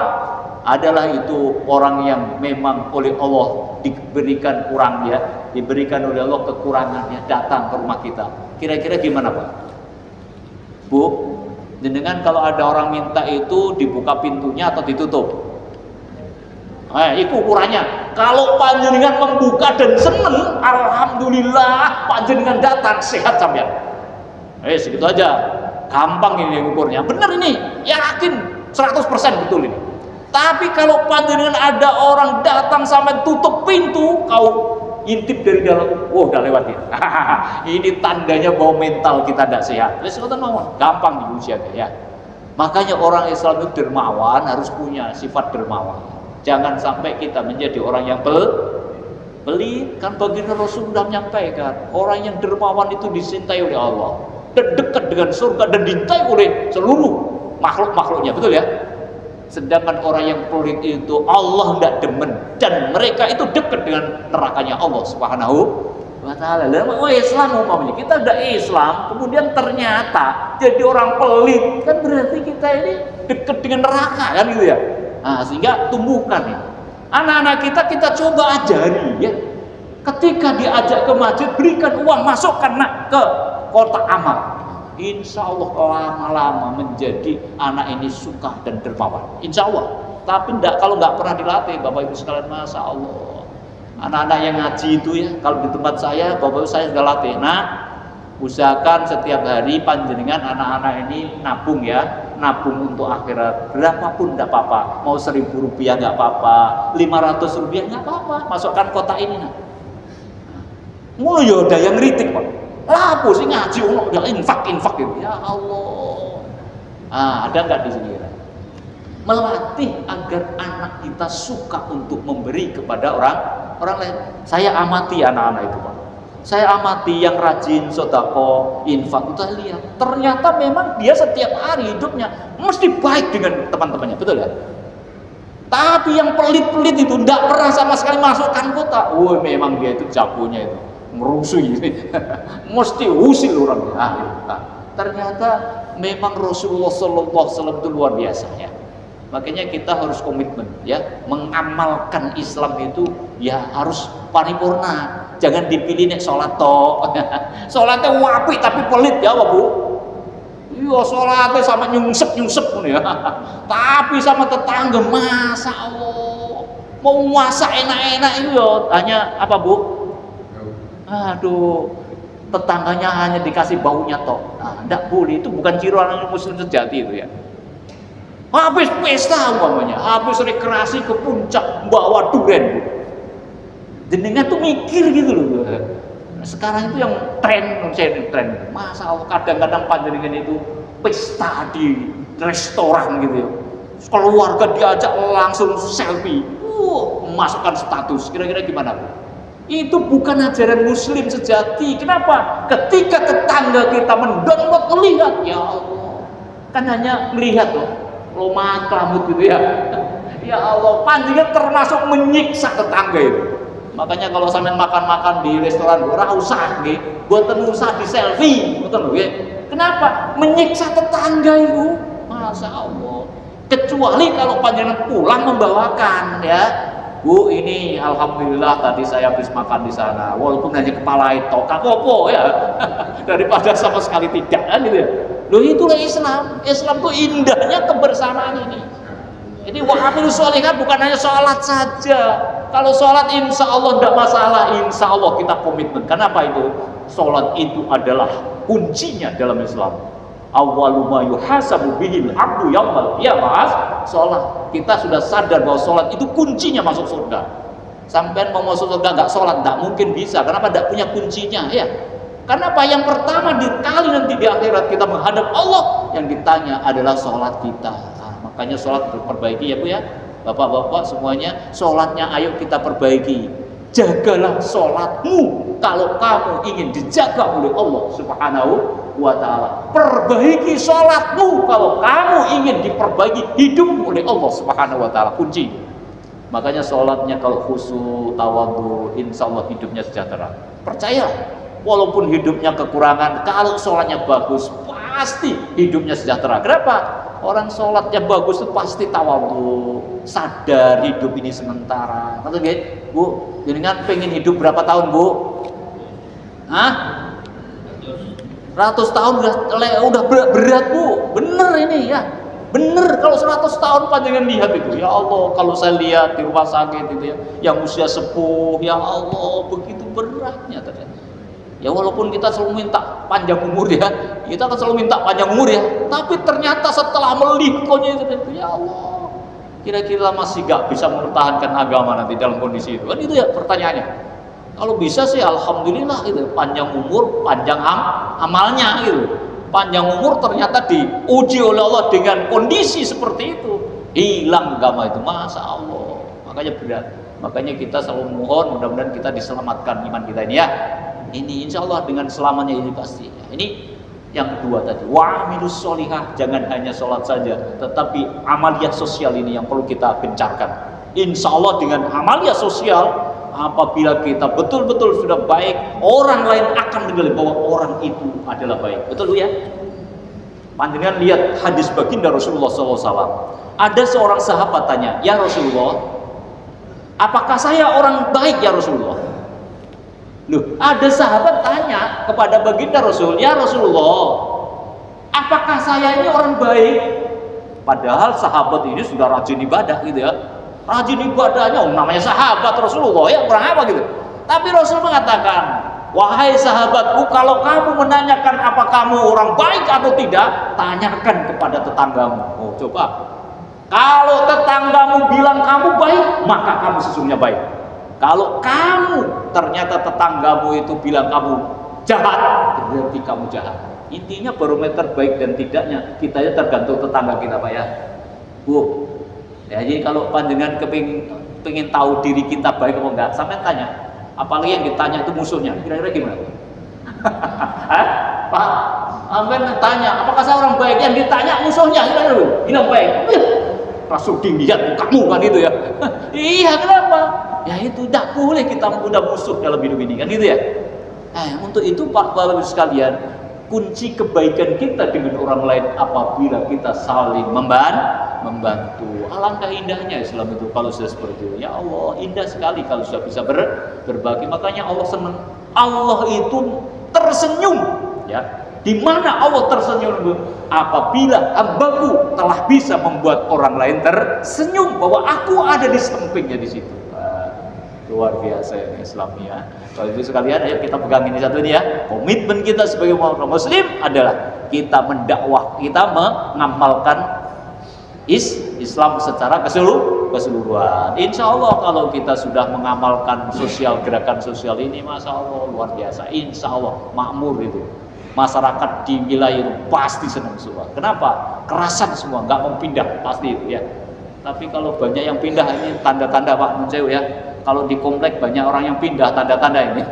Adalah itu orang yang memang oleh Allah diberikan kurang ya, diberikan oleh Allah kekurangannya datang ke rumah kita. Kira-kira gimana Pak? Bu, jenengan kalau ada orang minta itu dibuka pintunya atau ditutup? Itu ukurannya. Kalau panjenengan membuka dan seneng, alhamdulillah panjenengan datang sehat sampean. Segitu aja. Gampang ini ukurnya. Benar ini, yakin 100% betul ini. Tapi kalau panjenengan ada orang datang sampai tutup pintu, kau intip dari dalam, udah lewat ya. Ini tandanya bahwa mental kita tidak sehat. Gampang diuji aja ya. Makanya orang Islam itu dermawan, harus punya sifat dermawan. Jangan sampai kita menjadi orang yang pelit. Kan baginda Rasul sudah menyampaikan, orang yang dermawan itu dicintai oleh Allah dan dekat dengan surga dan dicintai oleh seluruh makhluk-makhluknya, betul ya? Sedangkan orang yang pelit itu Allah tidak demen dan mereka itu dekat dengan nerakanya Allah Subhanahu wa ta'ala. Islam umpamanya kita udah Islam kemudian ternyata jadi orang pelit, kan berarti kita ini dekat dengan neraka kan gitu ya. Sehingga tumbuhkan ya. Anak-anak kita coba ajari ya. Ketika diajak ke masjid, berikan uang, masukkan ke kotak amal. Insya Allah lama-lama menjadi anak ini suka dan dermawan. Insya Allah. Tapi kalau nggak pernah dilatih, Bapak Ibu sekalian, Masya Allah. Anak-anak yang ngaji itu ya, kalau di tempat saya, Bapak Ibu saya sudah latih. Usahakan setiap hari panjenengan anak-anak ini nabung ya, nabung untuk akhirat. Berapapun tidak apa-apa, mau 1.000 rupiah nggak apa-apa, 500 rupiah nggak apa-apa, masukkan kotak ini. Mulai ada yang ngeritik Pak, lapo sih ngaji udah infak gitu. Ya Allah, ada nggak di sini? Melatih agar anak kita suka untuk memberi kepada orang lain. Saya amati anak-anak itu Pak. Saya amati yang rajin sedekah, infak, kita lihat ternyata memang dia setiap hari hidupnya mesti baik dengan teman-temannya, betul ya? Tapi yang pelit-pelit itu tidak pernah sama sekali masukkan kotak. Memang dia itu jagonya itu merusuhi, mesti usil orangnya. Ternyata memang Rasulullah SAW itu luar biasa ya. Makanya kita harus komitmen ya, mengamalkan Islam itu ya harus paripurna. Jangan dipilih nek sholat toh. Sholatnya wapi tapi pelit ya Bu. Iya sholatnya sama nyungsep ya. Tapi sama tetangga, Masya Allah, mau masak enak-enak itu ya hanya apa Bu? Aduh, tetangganya hanya dikasih baunya toh. Enggak boleh, itu bukan ciri orang Muslim sejati itu ya. Habis pesta umpamanya, habis rekreasi ke puncak bawa duren. Jenengan tuh mikir gitu loh. Sekarang itu yang tren, Masa Allah kadang-kadang panjenengan itu pesta di restoran gitu ya. Keluarga diajak langsung selfie. Masukkan status. Kira-kira gimana Bu? Itu bukan ajaran Muslim sejati. Kenapa? Ketika tetangga kita mendownload melihat, ya Allah, kan hanya melihat loh. Loma kelamut gitu ya. Ya Allah, panjenengan termasuk menyiksa tetangga itu. Makanya kalau sampean makan-makan di restoran ora usah nggih, mboten usah di selfie, ngoten lho nggih. Kenapa? Menyiksa tetangga itu. Masya Allah. Kecuali kalau panjenengan pulang membawakan ya. Bu, ini alhamdulillah tadi saya habis makan di sana. Walaupun hanya kepala itu, kapopo ya. Daripada sama sekali tidak kan gitu ya. Loh itulah Islam. Islam tuh indahnya kebersamaan ini. Jadi wa amilus sholihat bukan hanya sholat saja. Kalau sholat insya Allah tidak masalah, insya Allah kita komitmen. Kenapa itu? Sholat itu adalah kuncinya dalam Islam. Awwalu ma yuhasabu bihil abdu yaumal qiyamah sholat. Kita sudah sadar bahwa sholat itu kuncinya masuk surga. Sampai mau masuk surga nggak sholat, nggak mungkin bisa. Kenapa? Tidak punya kuncinya, ya. Karena apa? Yang pertama dikali nanti di akhirat kita menghadap Allah, yang ditanya adalah sholat kita. Nah, makanya sholat diperbaiki ya Bu ya. Bapak-bapak semuanya, sholatnya ayo kita perbaiki. Jagalah sholatmu kalau kamu ingin dijaga oleh Allah Subhanahu wa ta'ala. Perbaiki sholatmu kalau kamu ingin diperbaiki hidupmu oleh Allah Subhanahu wa ta'ala. Kunci. Makanya sholatnya kalau khusyuk, tawadhu, insya Allah hidupnya sejahtera. Percaya, walaupun hidupnya kekurangan, kalau sholatnya bagus, pasti hidupnya sejahtera. Kenapa? Orang sholatnya bagus itu pasti tawadhu, sadar hidup ini sementara. Maksudnya gitu, Bu, jenengan pengen hidup berapa tahun, Bu? Hah? 100 tahun udah berat, Bu. Bener ini ya. Bener, kalau 100 tahun panjangan lihat itu. Ya Allah, kalau saya lihat di rumah sakit itu ya, yang usia sepuh, ya Allah, begitu beratnya ternyata. Ya walaupun kita selalu minta panjang umur ya, kita kan selalu minta panjang umur ya, tapi ternyata setelah melikonya itu, ya Allah, kira-kira masih gak bisa mempertahankan agama nanti dalam kondisi itu. Kan itu ya pertanyaannya. Kalau bisa sih alhamdulillah gitu, panjang umur, panjang amalnya gitu. Panjang umur ternyata diuji oleh Allah dengan kondisi seperti itu, hilang agama itu, masa Allah. Makanya berat. Makanya kita selalu mohon mudah-mudahan kita diselamatkan iman kita ini ya. Ini insya Allah dengan selamanya ini pasti. Ini yang kedua tadi, wa'amilus sholihah, jangan hanya sholat saja, tetapi amaliyah sosial ini yang perlu kita gencarkan. Insya Allah dengan amaliyah sosial, apabila kita betul-betul sudah baik, orang lain akan menilai bahwa orang itu adalah baik. Betul Bu ya? Panjenengan lihat hadis baginda Rasulullah SAW. Ada seorang sahabat tanya, ya Rasulullah, apakah saya orang baik ya Rasulullah? Loh, ada sahabat tanya kepada baginda Rasul, ya Rasulullah, apakah saya ini orang baik? Padahal sahabat ini sudah rajin ibadah gitu ya. Rajin ibadahnya, namanya sahabat Rasulullah ya, orang apa gitu. Tapi Rasul mengatakan, wahai sahabatku, kalau kamu menanyakan apa kamu orang baik atau tidak, tanyakan kepada tetanggamu. Oh coba, kalau tetanggamu bilang kamu baik, maka kamu sesungguhnya baik. Kalau kamu ternyata tetanggamu itu bilang kamu jahat, berarti kamu jahat. Intinya barometer baik dan tidaknya kita ya tergantung tetangga kita Pak ya, Bu. Ya, jadi kalau panjenengan pengen tahu diri kita baik atau enggak, sampai tanya. Apalagi yang ditanya itu musuhnya, kira-kira gimana? Hah? Pak, sampai tanya, apakah saya orang baik? Yang ditanya musuhnya, kira-kira bilang baik. Langsung dilihat kamu kan itu ya. Iya, kenapa? Ya itu tidak boleh kita punya musuh dalam hidup ini kan gitu ya. Untuk itu Bapak-Bapak sekalian, kunci kebaikan kita dengan orang lain apabila kita saling membantu. Alangkah indahnya Islam itu kalau sudah seperti itu. Ya Allah, indah sekali kalau sudah bisa berbagi. Makanya Allah senang. Allah itu tersenyum ya. Di mana Allah tersenyum? Apabila hambaku telah bisa membuat orang lain tersenyum bahwa aku ada di sampingnya di situ. Luar biasa ini Islam ya. Kalau itu sekalian, ayo kita pegang ini satu ini ya. Komitmen kita sebagai orang Muslim adalah kita mendakwah, kita mengamalkan Islam secara keseluruhan. Insya Allah kalau kita sudah mengamalkan gerakan sosial ini, masya Allah luar biasa. Insya Allah makmur itu. Masyarakat di wilayah itu pasti senang semua. Kenapa? Kerasan semua, nggak mau pindah pasti itu ya. Tapi kalau banyak yang pindah ini tanda-tanda Pak Muncew ya. Kalau di komplek banyak orang yang pindah, tanda-tanda ini.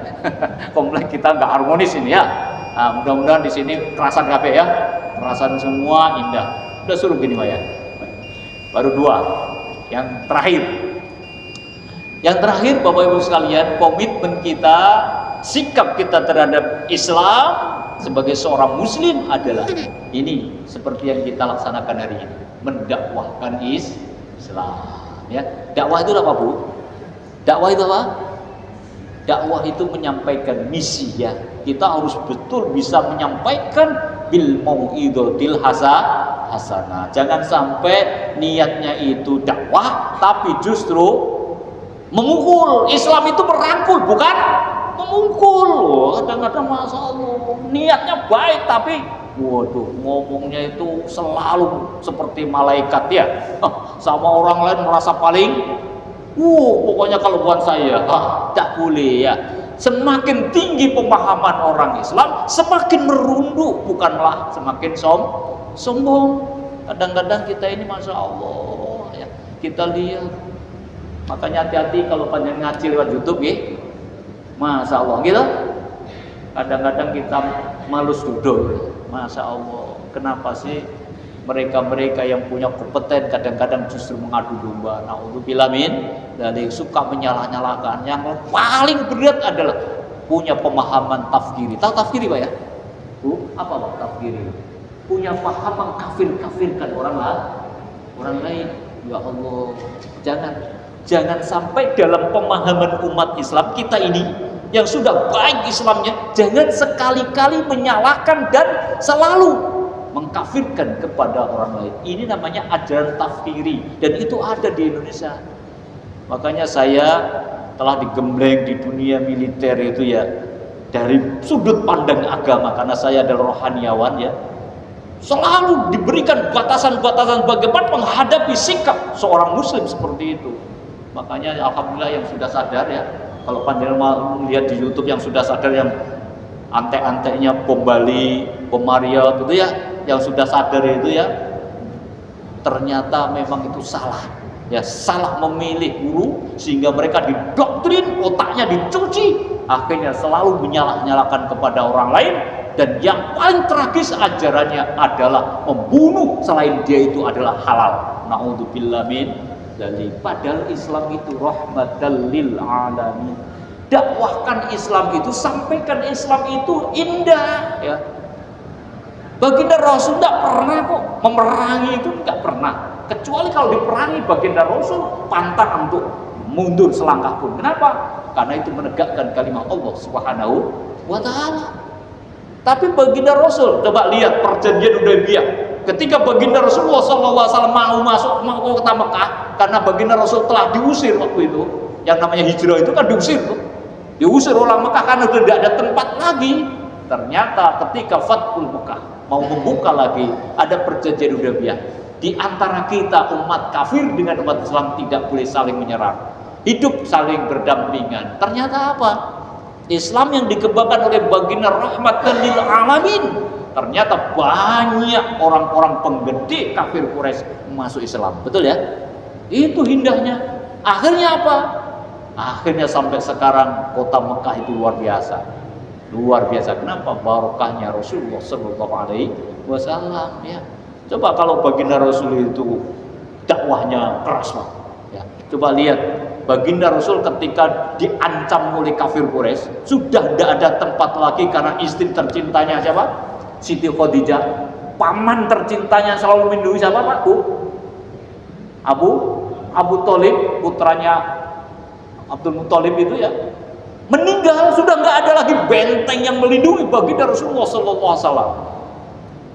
Komplek kita nggak harmonis ini ya. Nah, mudah-mudahan di sini kerasan kabeh ya. Kerasan semua indah. Udah suruh gini Pak ya. Baru dua. Yang terakhir. Yang terakhir Bapak Ibu sekalian, komitmen kita, sikap kita terhadap Islam sebagai seorang muslim adalah ini seperti yang kita laksanakan hari ini, mendakwahkan Islam ya. Dakwah itu apa Bu? Dakwah itu apa? Dakwah itu menyampaikan misi ya. Kita harus betul bisa menyampaikan bil mau'izatil hasanah. Jangan sampai niatnya itu dakwah tapi justru Memukul. Islam itu merangkul, bukan memukul. Kadang-kadang masya Allah niatnya baik, tapi waduh ngomongnya itu selalu seperti malaikat ya. Sama orang lain merasa paling pokoknya kalau buat saya tak boleh ya. Semakin tinggi pemahaman orang Islam, semakin merunduk, bukanlah semakin sombong. Kadang-kadang kita ini masya Allah ya, kita lihat. Makanya hati-hati kalau panjang ngaji lewat YouTube ya. Masya Allah gitu. Kadang-kadang kita malus duduk. Masya Allah, kenapa sih mereka-mereka yang punya kompeten kadang-kadang justru mengadu domba? Na'udzubillah min dari suka menyalah-nyalahkan. Yang paling berat adalah punya pemahaman tafkiri. Tahu tafkiri Pak ya? Apa Pak tafkiri? Punya paham mengkafir-kafirkan orang lain. Ya Allah, jangan sampai dalam pemahaman umat Islam kita ini yang sudah baik Islamnya, jangan sekali-kali menyalahkan dan selalu mengkafirkan kepada orang lain. Ini namanya ajaran tafkiri, dan itu ada di Indonesia. Makanya saya telah digembleng di dunia militer itu ya dari sudut pandang agama, karena saya adalah rohaniawan ya. Selalu diberikan batasan-batasan bagaimana menghadapi sikap seorang muslim seperti itu. Makanya alhamdulillah yang sudah sadar ya, kalau panjenengan melihat di YouTube yang sudah sadar, yang antek-anteknya bom Bali, bom Maria itu ya, yang sudah sadar itu ya, ternyata memang itu salah. Ya, salah memilih guru sehingga mereka didoktrin, otaknya dicuci, akhirnya selalu menyalah-nyalahkan kepada orang lain. Dan yang paling tragis ajarannya adalah membunuh selain dia itu adalah halal. Na'udzubillah min dzalik. Padahal Islam itu rahmatan lil alamin. Dakwahkan Islam itu, sampaikan Islam itu indah ya. Baginda Rasul tidak pernah kok memerangi, itu tidak pernah. Kecuali kalau diperangi baginda Rasul pantang untuk mundur selangkah pun. Kenapa? Karena itu menegakkan kalimat Allah Subhanahu wa taala. Tapi baginda Rasul, coba lihat perjanjian Hudaybiyah. Ketika baginda Rasulullah SAW mau masuk ke kota Mekah, karena baginda Rasul telah diusir waktu itu, yang namanya hijrah itu kan diusir tuh. Diusir orang Mekah karena sudah tidak ada tempat lagi. Ternyata ketika Fathul Mekah mau membuka lagi, ada perjanjian Hudaybiyah. Di antara kita umat kafir dengan umat Islam tidak boleh saling menyerang, hidup saling berdampingan. Ternyata apa? Islam yang dikembangkan oleh baginda rahmatan lil alamin, ternyata banyak orang-orang penggede kafir Quraisy masuk Islam. Betul ya? Itu indahnya. Akhirnya apa? Akhirnya sampai sekarang kota Mekah itu luar biasa. Luar biasa. Kenapa? Barokahnya Rasulullah sallallahu alaihi wasallam ya. Coba kalau baginda Rasul itu dakwahnya keras banget ya. Coba lihat baginda Rasul ketika diancam oleh kafir Quraisy, sudah tidak ada tempat lagi karena istri tercintanya siapa? Siti Khadijah. Paman tercintanya selalu melindungi siapa Pak? Abu Thalib, putranya Abdul Muthalib itu ya. Meninggal, sudah nggak ada lagi benteng yang melindungi baginda Rasulullah sallallahu alaihi wasallam.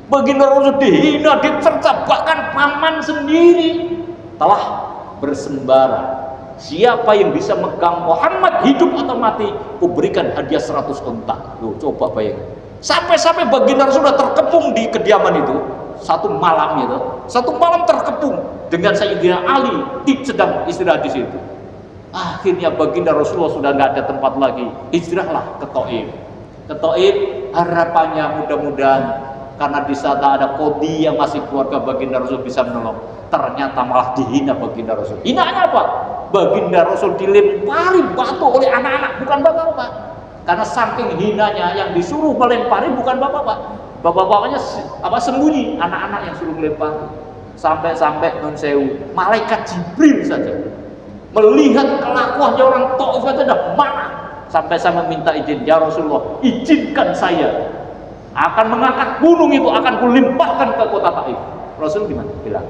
Baginda Rasul dihina, dicerca, bahkan paman sendiri telah bersembara. Siapa yang bisa megang Muhammad hidup atau mati, kuberikan hadiah 100 unta. Loh, coba bayangin. Sampai-sampai baginda Rasul sudah terkepung di kediaman itu. Satu malam terkepung dengan Sayyidina Ali sedang istirahat di situ. Akhirnya baginda Rasulullah sudah nggak ada tempat lagi, hijrahlah ke Thaif. Ke Thaif harapannya mudah-mudahan karena di sana ada Qodi yang masih keluarga baginda Rasul bisa menolong. Ternyata malah dihina baginda Rasul. Hinanya apa? Baginda Rasul dilempari batu oleh anak-anak, bukan bapak-bapak. Karena saking hinanya, yang disuruh melempari bukan bapak-bapak. Bapak-bapaknya sembunyi, anak-anak yang suruh melempari. Sampai-sampai nun sewu, malaikat Jibril saja melihat kelakuannya orang Taif itu udah marah. Sampai-sampai minta izin, ya Rasulullah, izinkan saya akan mengangkat gunung itu, akan kulimpahkan ke kota Taif. Rasul gimana? Bilang,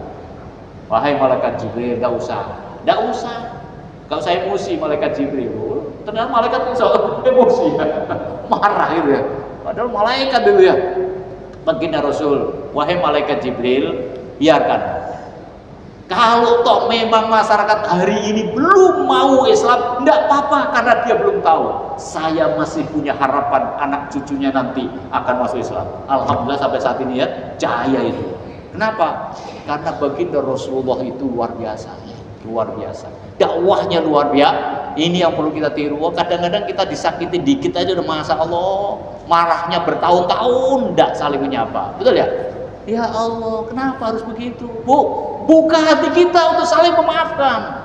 wahai malaikat Jibril, gak usah emosi malaikat Jibril. Ternyata malaikat itu emosi, marah gitu ya. Padahal malaikat dulu ya. Baginda Rasul, wahai malaikat Jibril, biarkan Kalau toh memang masyarakat hari ini belum mau Islam, tidak apa-apa karena dia belum tahu. Saya masih punya harapan anak cucunya nanti akan masuk Islam. Alhamdulillah sampai saat ini ya, jaya itu. Kenapa? Karena baginda Rasulullah itu luar biasa, luar biasa. Dakwahnya luar biasa. Ini yang perlu kita tiru. Kadang-kadang kita disakiti dikit aja udah masya Allah, marahnya bertahun-tahun tidak saling menyapa. Betul ya? Ya Allah, kenapa harus begitu? Buka hati kita untuk saling memaafkan.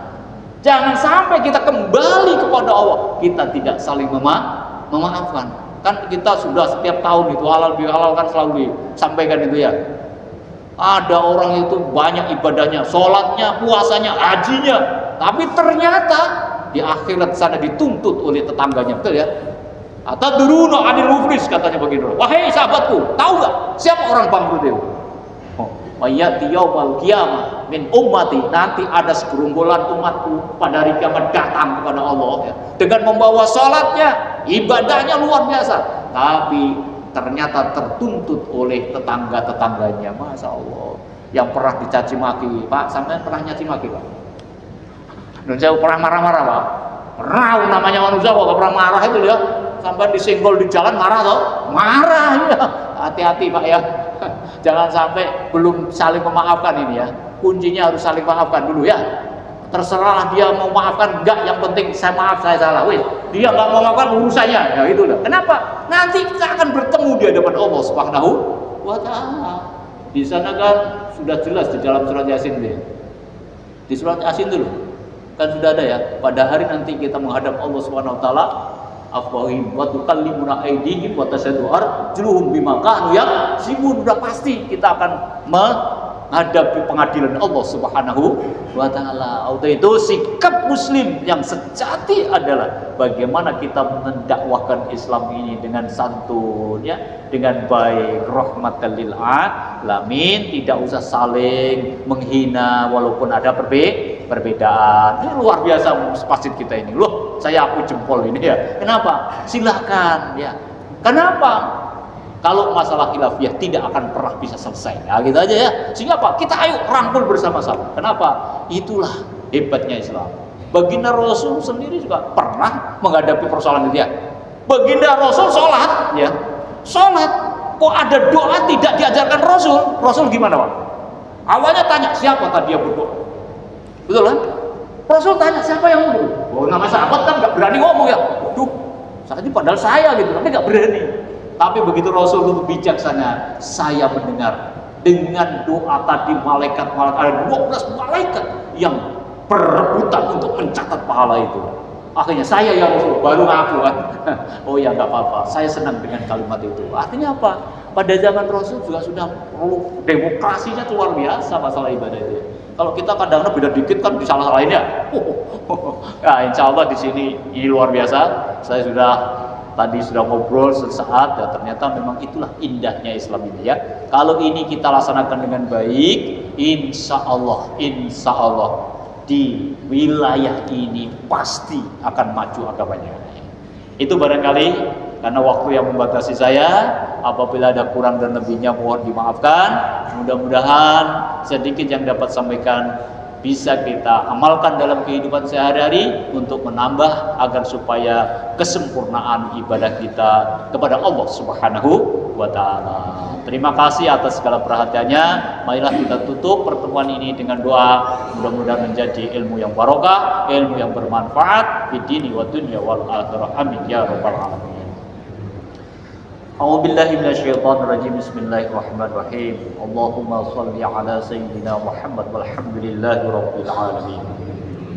Jangan sampai kita kembali kepada Allah, kita tidak saling memaafkan. Kan kita sudah setiap tahun itu halal bihalal kan selalu disampaikan itu ya. Ada orang itu banyak ibadahnya, sholatnya, puasanya, hajinya, tapi ternyata di akhirat sana dituntut oleh tetangganya, betul ya? Atadruna anil muflis, katanya begitu. Wahai sahabatku, tahu gak siapa orang bangkrut itu? Mayati yaumal qiyamah min ummati, nanti ada segerombolan umatku pada hari kiamat datang kepada Allah ya, dengan membawa sholatnya, ibadahnya luar biasa, tapi ternyata tertuntut oleh tetangga-tetangganya. Masya Allah, yang pernah dicaci maki, Pak, sampai pernah nyaci maki, Pak? Dan saya pernah marah-marah, Pak. Pernah, namanya manusia kok pernah marah itu ya, sampai disenggol di jalan marah toh, marah ya. Hati-hati Pak ya. Jangan sampai belum saling memaafkan ini ya. Kuncinya harus saling maafkan dulu ya. Terserah dia mau maafkan enggak, yang penting saya maaf, saya salah. Wih, dia enggak mau maafkan urusannya. Ya itu lah. Kenapa? Nanti kita akan bertemu di hadapan Allah Subhanahu wa taala. Di sana kan sudah jelas di dalam surat Yasin deh. Di surat Yasin dulu kan sudah ada ya. Pada hari nanti kita menghadap Allah Subhanahu wa taala, afwahim wa tukallimuna aydihim wa tashhadu arjuluhum bima kanu yaksibun. Sudah pasti kita akan menghadapi pengadilan Allah Subhanahu wa taala. Untuk itu sikap muslim yang sejati adalah bagaimana kita mendakwahkan Islam ini dengan santun ya, dengan baik, rahmatan lil alamin, tidak usah saling menghina walaupun ada perbedaan. Ini luar biasa masjid kita ini. Loh, saya akui jempol ini ya. Kenapa? Silahkan ya. Kenapa? Kalau masalah khilafiyah tidak akan pernah bisa selesai. Nah, gitu aja ya. Sehingga apa? Kita ayo rangkul bersama-sama. Kenapa? Itulah hebatnya Islam. Baginda Rasul sendiri juga pernah menghadapi persoalan itu ya. Baginda Rasul sholat ya. Sholat. Kok ada doa tidak diajarkan Rasul? Rasul gimana, Pak? Awalnya tanya, siapa tadi yang berdoa? Betul kan? Rasul tanya, siapa yang berdoa? Oh, nama sahabat kan gak berani ngomong ya. Waduh, saat ini padahal saya gitu, tapi gak berani. Tapi begitu Rasul itu bijaksana, saya mendengar dengan doa tadi malaikat-malaikat, ada 12 malaikat yang berebutan untuk mencatat pahala itu. Akhirnya saya yang Rasul baru ngaku kan. Oh ya nggak apa-apa, saya senang dengan kalimat itu. Artinya apa? Pada zaman Rasul juga sudah demokrasinya luar biasa masalah ibadah itu. Kalau kita kadang-kadang beda dikit kan disalah-salahin ya. Nah, insya Allah di sini ini luar biasa. Saya tadi sudah ngobrol sesaat dan ternyata memang itulah indahnya Islam ini ya. Kalau ini kita laksanakan dengan baik, insya Allah di wilayah ini pasti akan maju agamanya. Itu barangkali karena waktu yang membatasi saya. Apabila ada kurang dan lebihnya mohon dimaafkan. Mudah-mudahan sedikit yang dapat sampaikan bisa kita amalkan dalam kehidupan sehari-hari untuk menambah agar supaya kesempurnaan ibadah kita kepada Allah Subhanahu wa taala. Terima kasih atas segala perhatiannya. Marilah kita tutup pertemuan ini dengan doa, mudah-mudahan menjadi ilmu yang barokah, ilmu yang bermanfaat di dini wa dunya wal akhirah. Amin ya rabbal alamin. A'udzubillahi minasyaitonir rajim. Bismillahirrahmanirrahim. Allahumma shalli ala sayyidina Muhammad walhamdulillahi rabbil alamin.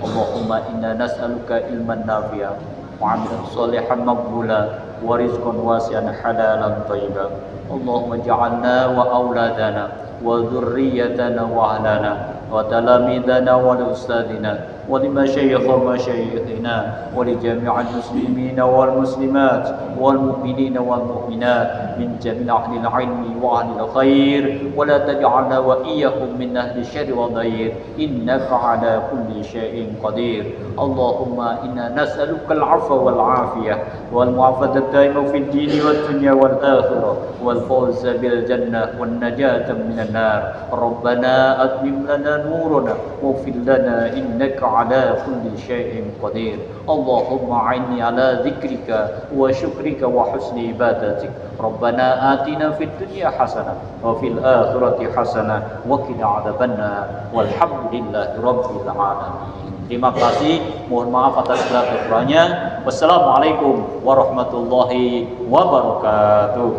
Allahumma inna nas'aluka ilman nafi'an wa 'amalan shalihan maqbulan wa rizqan wasi'an halalan thayyiban. Allahumma ij'alna wa auladana wa dhurriyyatana wa ahlana wa talamidana wa ustadina ولمشايخ ومشايخنا ولجميع المسلمين والمسلمات والمؤمنين والمؤمنات من جميع أهل العلم وأهل الخير ولا تجعلنا وإياهم من أهل الشر والضير إنك على كل شيء قدير. اللهم إنا نسألك العفو والعافية والمعافاة الدائمة في الدين والدنيا والآخرة والفوز بالجنة والنجاة من النار. ربنا أتمم لنا لنا نورنا واغفر لنا إنك على كل شيء قدير. اللهم أعني على ذكرك وشكرك وحسن عبادتك. ربنا آتنا في الدنيا حسنة وفي الآخرة حسنة وقنا عذاب النار والحمد لله رب العالمين. Terima kasih, mohon maaf atas segala kekurangannya. Wassalamualaikum warahmatullahi wabarakatuh.